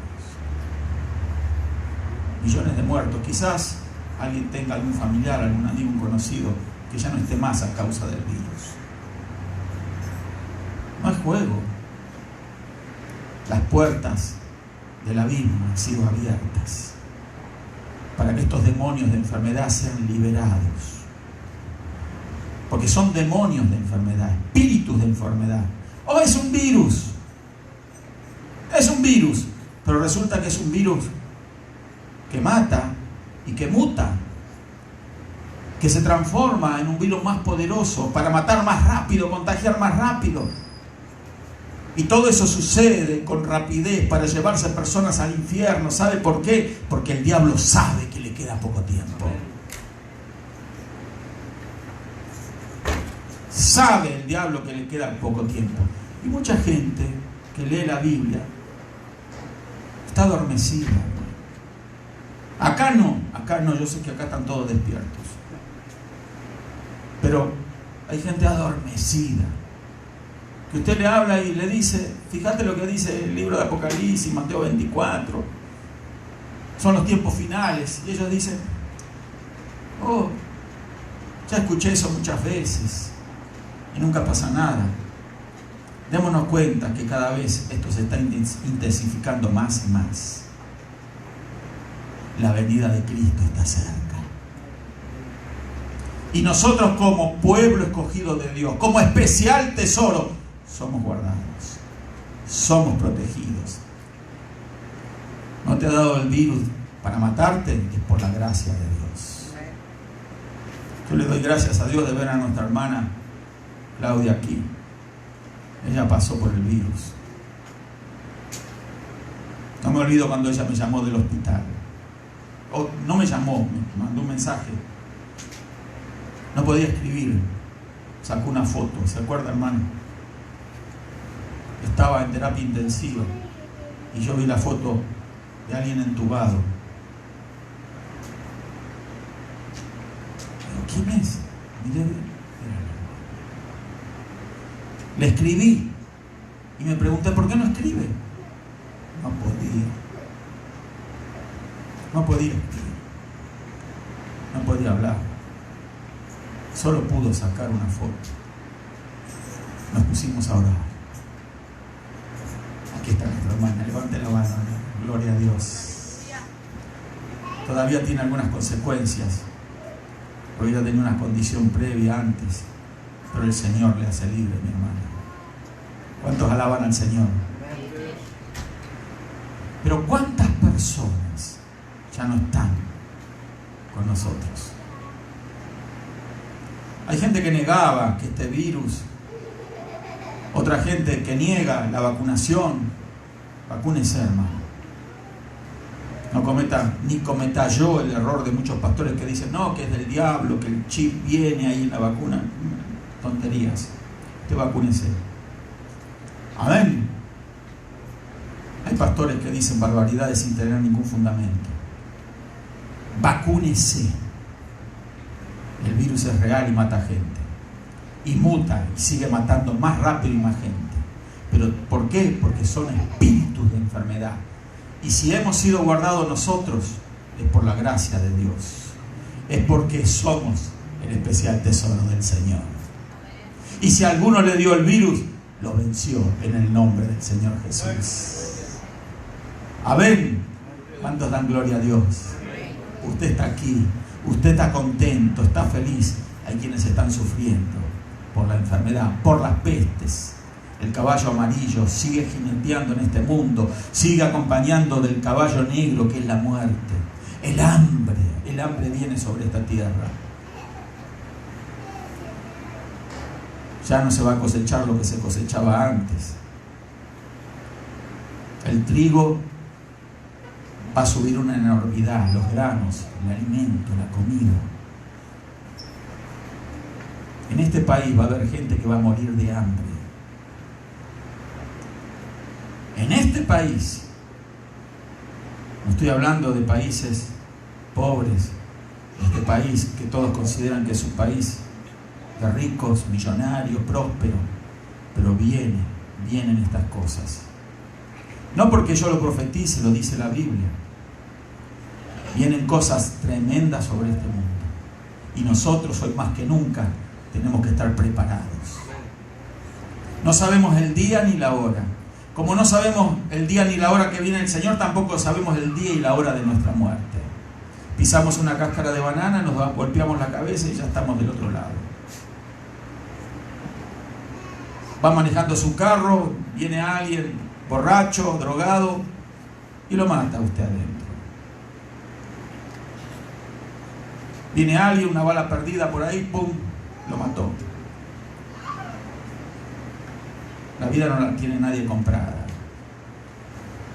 Millones de muertos. Quizás alguien tenga algún familiar, algún amigo, un conocido que ya no esté más a causa del virus. No es juego. Las puertas del abismo han sido abiertas para que estos demonios de enfermedad sean liberados. Porque son demonios de enfermedad, espíritus de enfermedad. Oh, es un virus. Es un virus. Pero resulta que es un virus que mata y que muta. Que se transforma en un virus más poderoso para matar más rápido, contagiar más rápido. Y todo eso sucede con rapidez para llevarse a personas al infierno. ¿Sabe por qué? Porque el diablo sabe que le queda poco tiempo. Sabe el diablo que le queda poco tiempo. Y mucha gente que lee la Biblia está adormecida. Acá no, yo sé que acá están todos despiertos. Pero hay gente adormecida. Que usted le habla y le dice, fíjate lo que dice el libro de Apocalipsis, Mateo 24, son los tiempos finales, y ellos dicen, oh, ya escuché eso muchas veces y nunca pasa nada. Démonos cuenta que cada vez esto se está intensificando más y más. La venida de Cristo está cerca. Y nosotros como pueblo escogido de Dios, como especial tesoro, somos guardados. somos protegidos. No te ha dado el virus para matarte, es por la gracia de Dios. Yo le doy gracias a Dios de ver a nuestra hermana Claudia aquí. Ella pasó por el virus. No me olvido cuando ella me llamó del hospital. O no me llamó, me mandó un mensaje. No podía escribir. Sacó una foto, ¿se acuerda, hermano? Estaba en terapia intensiva y yo vi la foto de alguien entubado. ¿Quién es? Miré, le escribí y me pregunté, ¿por qué no escribe? No podía escribir, no podía hablar, solo pudo sacar una foto. Nos pusimos a orar. Aquí está nuestra hermana, levante la mano, gloria a Dios. Todavía tiene algunas consecuencias, porque ella tenía una condición previa antes, pero el Señor le hace libre, mi hermana. ¿Cuántos alaban al Señor? Pero ¿cuántas personas ya no están con nosotros? Hay gente que negaba que este virus, otra gente que niega la vacunación. Vacúnese, hermano. No cometa yo el error de muchos pastores que dicen, no, que es del diablo, que el chip viene ahí en la vacuna. Tonterías. Usted vacúnese. Amén. Hay pastores que dicen barbaridades sin tener ningún fundamento. Vacúnese. El virus es real y mata gente. Y muta y sigue matando más rápido y más gente. ¿Pero por qué? Porque son espíritus de enfermedad. Y si hemos sido guardados nosotros, es por la gracia de Dios. Es porque somos el especial tesoro del Señor. Y si a alguno le dio el virus, lo venció en el nombre del Señor Jesús. Amén. ¿Cuántos dan gloria a Dios? Usted está aquí, usted está contento, está feliz. Hay quienes están sufriendo por la enfermedad, por las pestes. El caballo amarillo sigue jineteando en este mundo, sigue acompañando del caballo negro que es la muerte. El hambre viene sobre esta tierra. Ya no se va a cosechar lo que se cosechaba antes. El trigo va a subir una enormidad, los granos, el alimento, la comida. En este país va a haber gente que va a morir de hambre. En este país, no estoy hablando de países pobres, este país que todos consideran que es un país de ricos, millonarios, prósperos, pero vienen estas cosas. No porque yo lo profetice, lo dice la Biblia. Vienen cosas tremendas sobre este mundo. Y nosotros hoy más que nunca tenemos que estar preparados. No sabemos el día ni la hora. Como no sabemos el día ni la hora que viene el Señor, tampoco sabemos el día y la hora de nuestra muerte. Pisamos una cáscara de banana, nos golpeamos la cabeza y ya estamos del otro lado. Va manejando su carro, viene alguien borracho, drogado, y lo mata a usted adentro. Viene alguien, una bala perdida por ahí, ¡pum!, lo mató. La vida no la tiene nadie comprada.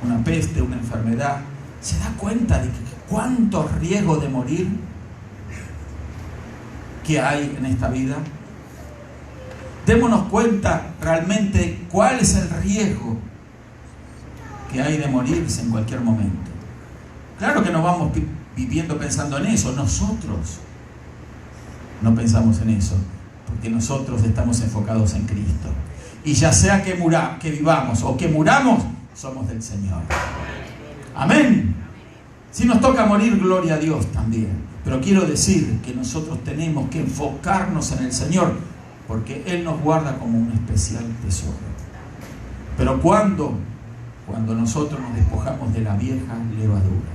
Una peste, una enfermedad. ¿Se da cuenta de cuántos riesgos de morir que hay en esta vida? Démonos cuenta realmente cuál es el riesgo que hay de morirse en cualquier momento. Claro que no vamos viviendo pensando en eso. Nosotros no pensamos en eso, porque nosotros estamos enfocados en Cristo. Y ya sea que vivamos o que muramos, somos del Señor. Amén. Si nos toca morir, gloria a Dios también. Pero quiero decir que nosotros tenemos que enfocarnos en el Señor, porque Él nos guarda como un especial tesoro. Pero cuando nosotros nos despojamos de la vieja levadura.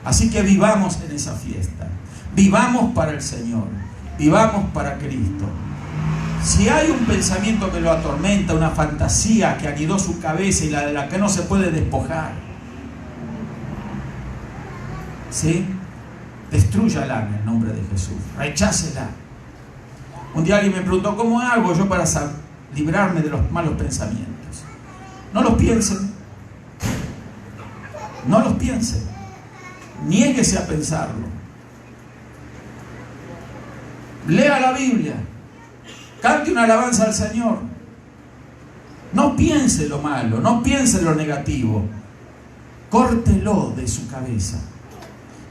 Así que vivamos en esa fiesta. Vivamos para el Señor. Vivamos para Cristo. Si hay un pensamiento que lo atormenta, una fantasía que anidó su cabeza y de la que no se puede despojar, ¿sí? Destrúyala en el nombre de Jesús. Rechácela. Un día alguien me preguntó, ¿cómo hago yo para librarme de los malos pensamientos? No los piensen. No los piensen. Niéguese a pensarlo. Lea la Biblia. Cante una alabanza al Señor. No piense lo malo, no piense lo negativo. Córtelo de su cabeza.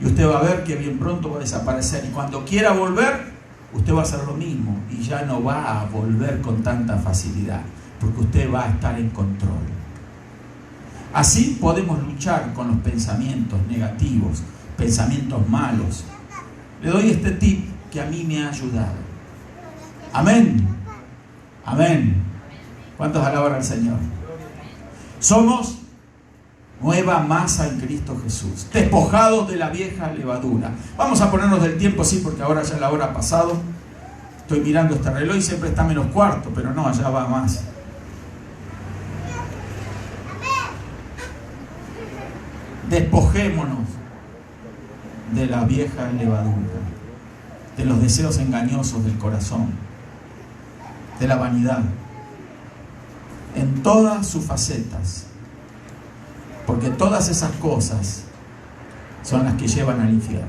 Y usted va a ver que bien pronto va a desaparecer. Y cuando quiera volver, usted va a hacer lo mismo. Y ya no va a volver con tanta facilidad. Porque usted va a estar en control. Así podemos luchar con los pensamientos negativos, pensamientos malos. Le doy este tip que a mí me ha ayudado. Amén. Amén. ¿Cuántos alaban al Señor? Somos nueva masa en Cristo Jesús, despojados de la vieja levadura. Vamos a ponernos del tiempo, sí, porque ahora ya la hora ha pasado. Estoy mirando este reloj y siempre está menos cuarto, pero no, allá va más. Despojémonos de la vieja levadura, de los deseos engañosos del corazón, de la vanidad, en todas sus facetas, porque todas esas cosas son las que llevan al infierno.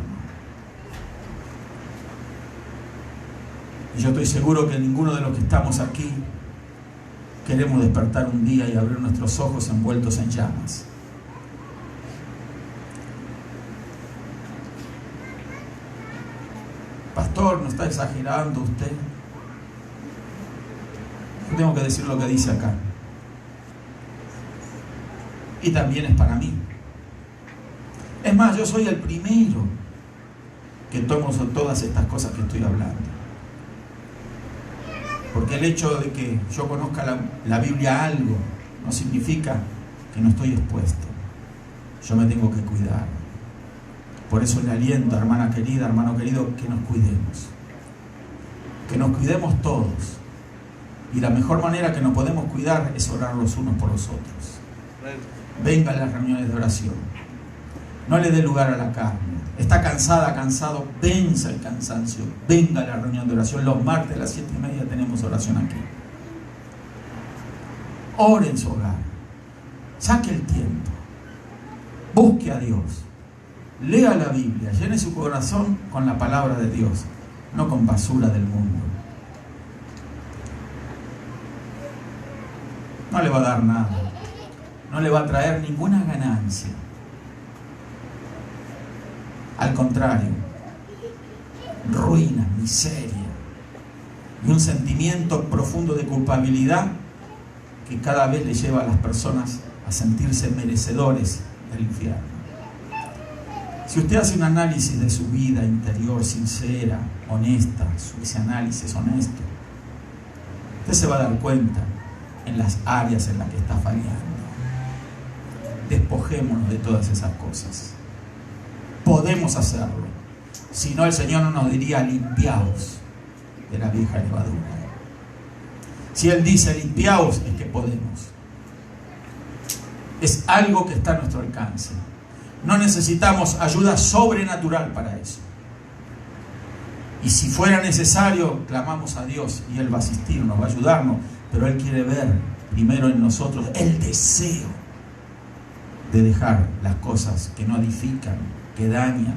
Y yo estoy seguro que ninguno de los que estamos aquí queremos despertar un día y abrir nuestros ojos envueltos en llamas. Pastor, ¿no está exagerando usted? Yo tengo que decir lo que dice acá. Y también es para mí. Es más, yo soy el primero que tomo todas estas cosas que estoy hablando. Porque el hecho de que yo conozca la Biblia algo no significa que no estoy expuesto. Yo me tengo que cuidar. Por eso le aliento, hermana querida, hermano querido, que nos cuidemos. Que nos cuidemos todos. Y la mejor manera que nos podemos cuidar es orar los unos por los otros. Venga a las reuniones de oración. No le dé lugar a la carne. Está cansada, cansado, venza el cansancio. Venga a la reunión de oración. Los martes a las 7:30 tenemos oración aquí. Ore en su hogar. Saque el tiempo. Busque a Dios. Lea la Biblia. Llene su corazón con la palabra de Dios, no con basura del mundo. No le va a dar nada. No le va a traer ninguna ganancia. Al contrario, ruina, miseria y un sentimiento profundo de culpabilidad que cada vez le lleva a las personas a sentirse merecedores del infierno. Si usted hace un análisis de su vida interior sincera, honesta, ese análisis honesto, usted se va a dar cuenta en las áreas en las que está fallando. Despojémonos de todas esas cosas. Podemos hacerlo. Si no, el Señor no nos diría limpiaos de la vieja levadura. Si Él dice limpiaos, es que podemos. Es algo que está a nuestro alcance. No necesitamos ayuda sobrenatural para eso. Y si fuera necesario, clamamos a Dios y Él va a asistirnos, va a ayudarnos. Pero Él quiere ver primero en nosotros el deseo de dejar las cosas que no edifican, que dañan,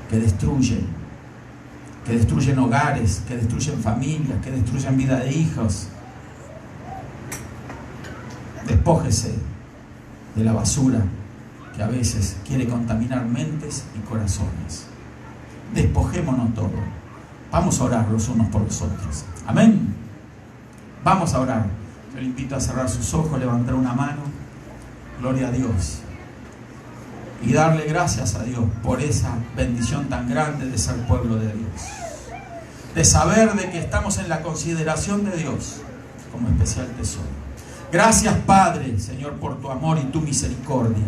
que destruyen hogares, que destruyen familias, que destruyen vida de hijos. Despójese de la basura que a veces quiere contaminar mentes y corazones. Despojémonos todo. Vamos a orar los unos por los otros. Amén. Vamos a orar. Yo le invito a cerrar sus ojos, levantar una mano. Gloria a Dios. Y darle gracias a Dios por esa bendición tan grande de ser pueblo de Dios. De saber de que estamos en la consideración de Dios como especial tesoro. Gracias, Padre, Señor, por tu amor y tu misericordia.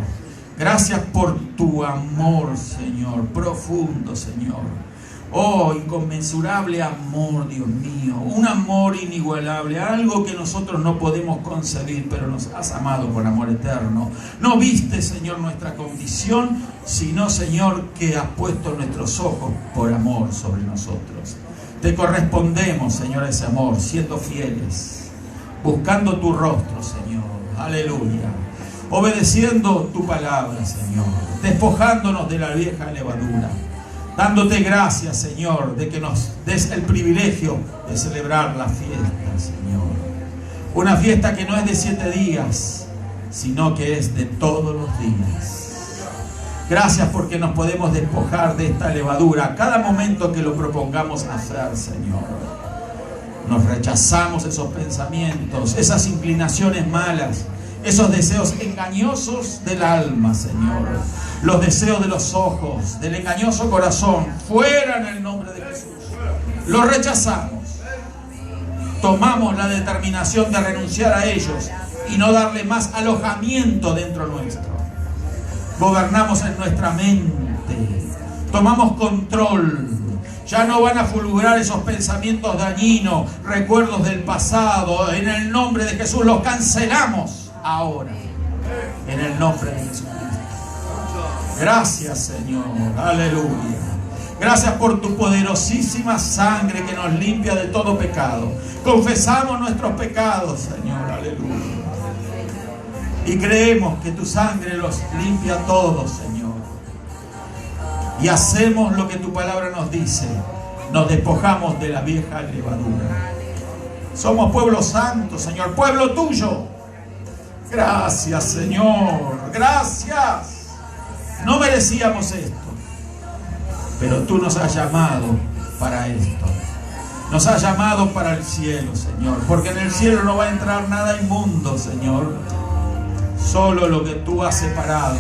Gracias por tu amor, Señor, profundo, Señor. Oh, inconmensurable amor, Dios mío, un amor inigualable, algo que nosotros no podemos concebir, pero nos has amado con amor eterno. No viste, Señor, nuestra condición, sino, Señor, que has puesto nuestros ojos por amor sobre nosotros. Te correspondemos, Señor, a ese amor, siendo fieles, buscando tu rostro, Señor, aleluya, obedeciendo tu palabra, Señor, despojándonos de la vieja levadura, dándote gracias, Señor, de que nos des el privilegio de celebrar la fiesta, Señor. Una fiesta que no es de 7 días, sino que es de todos los días. Gracias porque nos podemos despojar de esta levadura a cada momento que lo propongamos hacer, Señor. Nos rechazamos esos pensamientos, esas inclinaciones malas, esos deseos engañosos del alma, Señor. Los deseos de los ojos, del engañoso corazón, fuera en el nombre de Jesús. Los rechazamos. Tomamos la determinación de renunciar a ellos y no darle más alojamiento dentro nuestro. Gobernamos en nuestra mente. Tomamos control. Ya no van a fulgurar esos pensamientos dañinos, recuerdos del pasado. En el nombre de Jesús los cancelamos ahora. En el nombre de Jesucristo. Gracias, Señor. Aleluya. Gracias por tu poderosísima sangre que nos limpia de todo pecado. Confesamos nuestros pecados, Señor. Aleluya. Y creemos que tu sangre los limpia a todos, Señor. Y hacemos lo que tu palabra nos dice. Nos despojamos de la vieja levadura. Somos pueblo santo, Señor. Pueblo tuyo. Gracias, Señor. Gracias. No merecíamos esto. Pero tú nos has llamado para esto. Nos has llamado para el cielo, Señor. Porque en el cielo no va a entrar nada inmundo, Señor. Solo lo que tú has separado.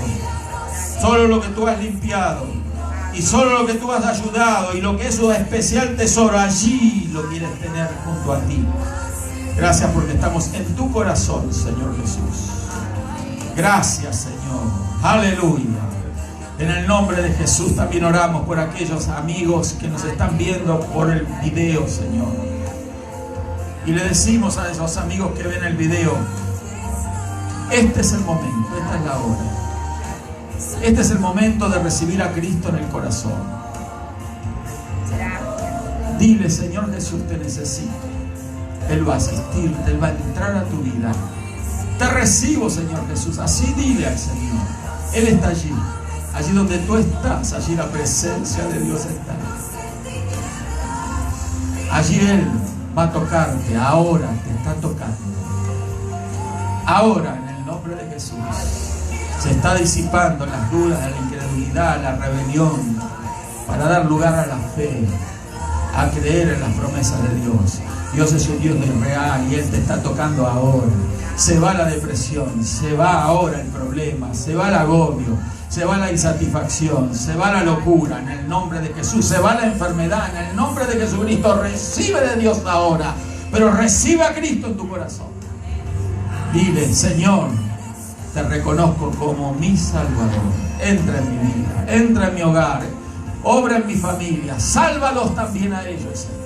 Solo lo que tú has limpiado. Y solo lo que tú has ayudado. Y lo que es un especial tesoro, allí lo quieres tener junto a ti. Gracias porque estamos en tu corazón, Señor Jesús. Gracias, Señor. Aleluya. En el nombre de Jesús también oramos por aquellos amigos que nos están viendo por el video, Señor. Y le decimos a esos amigos que ven el video, este es el momento, esta es la hora. Este es el momento de recibir a Cristo en el corazón. Dile, Señor Jesús, te necesito. Él va a asistirte, Él va a entrar a tu vida. Te recibo, Señor Jesús. Así dile al Señor. Él está allí. Allí donde tú estás, allí la presencia de Dios está. Allí Él va a tocarte. Ahora te está tocando. Ahora, en el nombre de Jesús, se está disipando las dudas, la incredulidad, la rebelión, para dar lugar a la fe, a creer en las promesas de Dios. Dios es un Dios real y Él te está tocando ahora. Se va la depresión, se va ahora el problema, se va el agobio, se va la insatisfacción, se va la locura en el nombre de Jesús, se va la enfermedad en el nombre de Jesucristo. Recibe de Dios ahora, pero recibe a Cristo en tu corazón. Dile, Señor, te reconozco como mi Salvador. Entra en mi vida, entra en mi hogar, obra en mi familia, sálvalos también a ellos, Señor.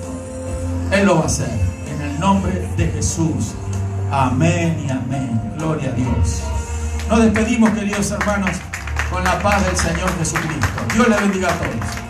Él lo va a hacer en el nombre de Jesús. Amén y amén. Gloria a Dios. Nos despedimos, queridos hermanos, con la paz del Señor Jesucristo. Dios les bendiga a todos.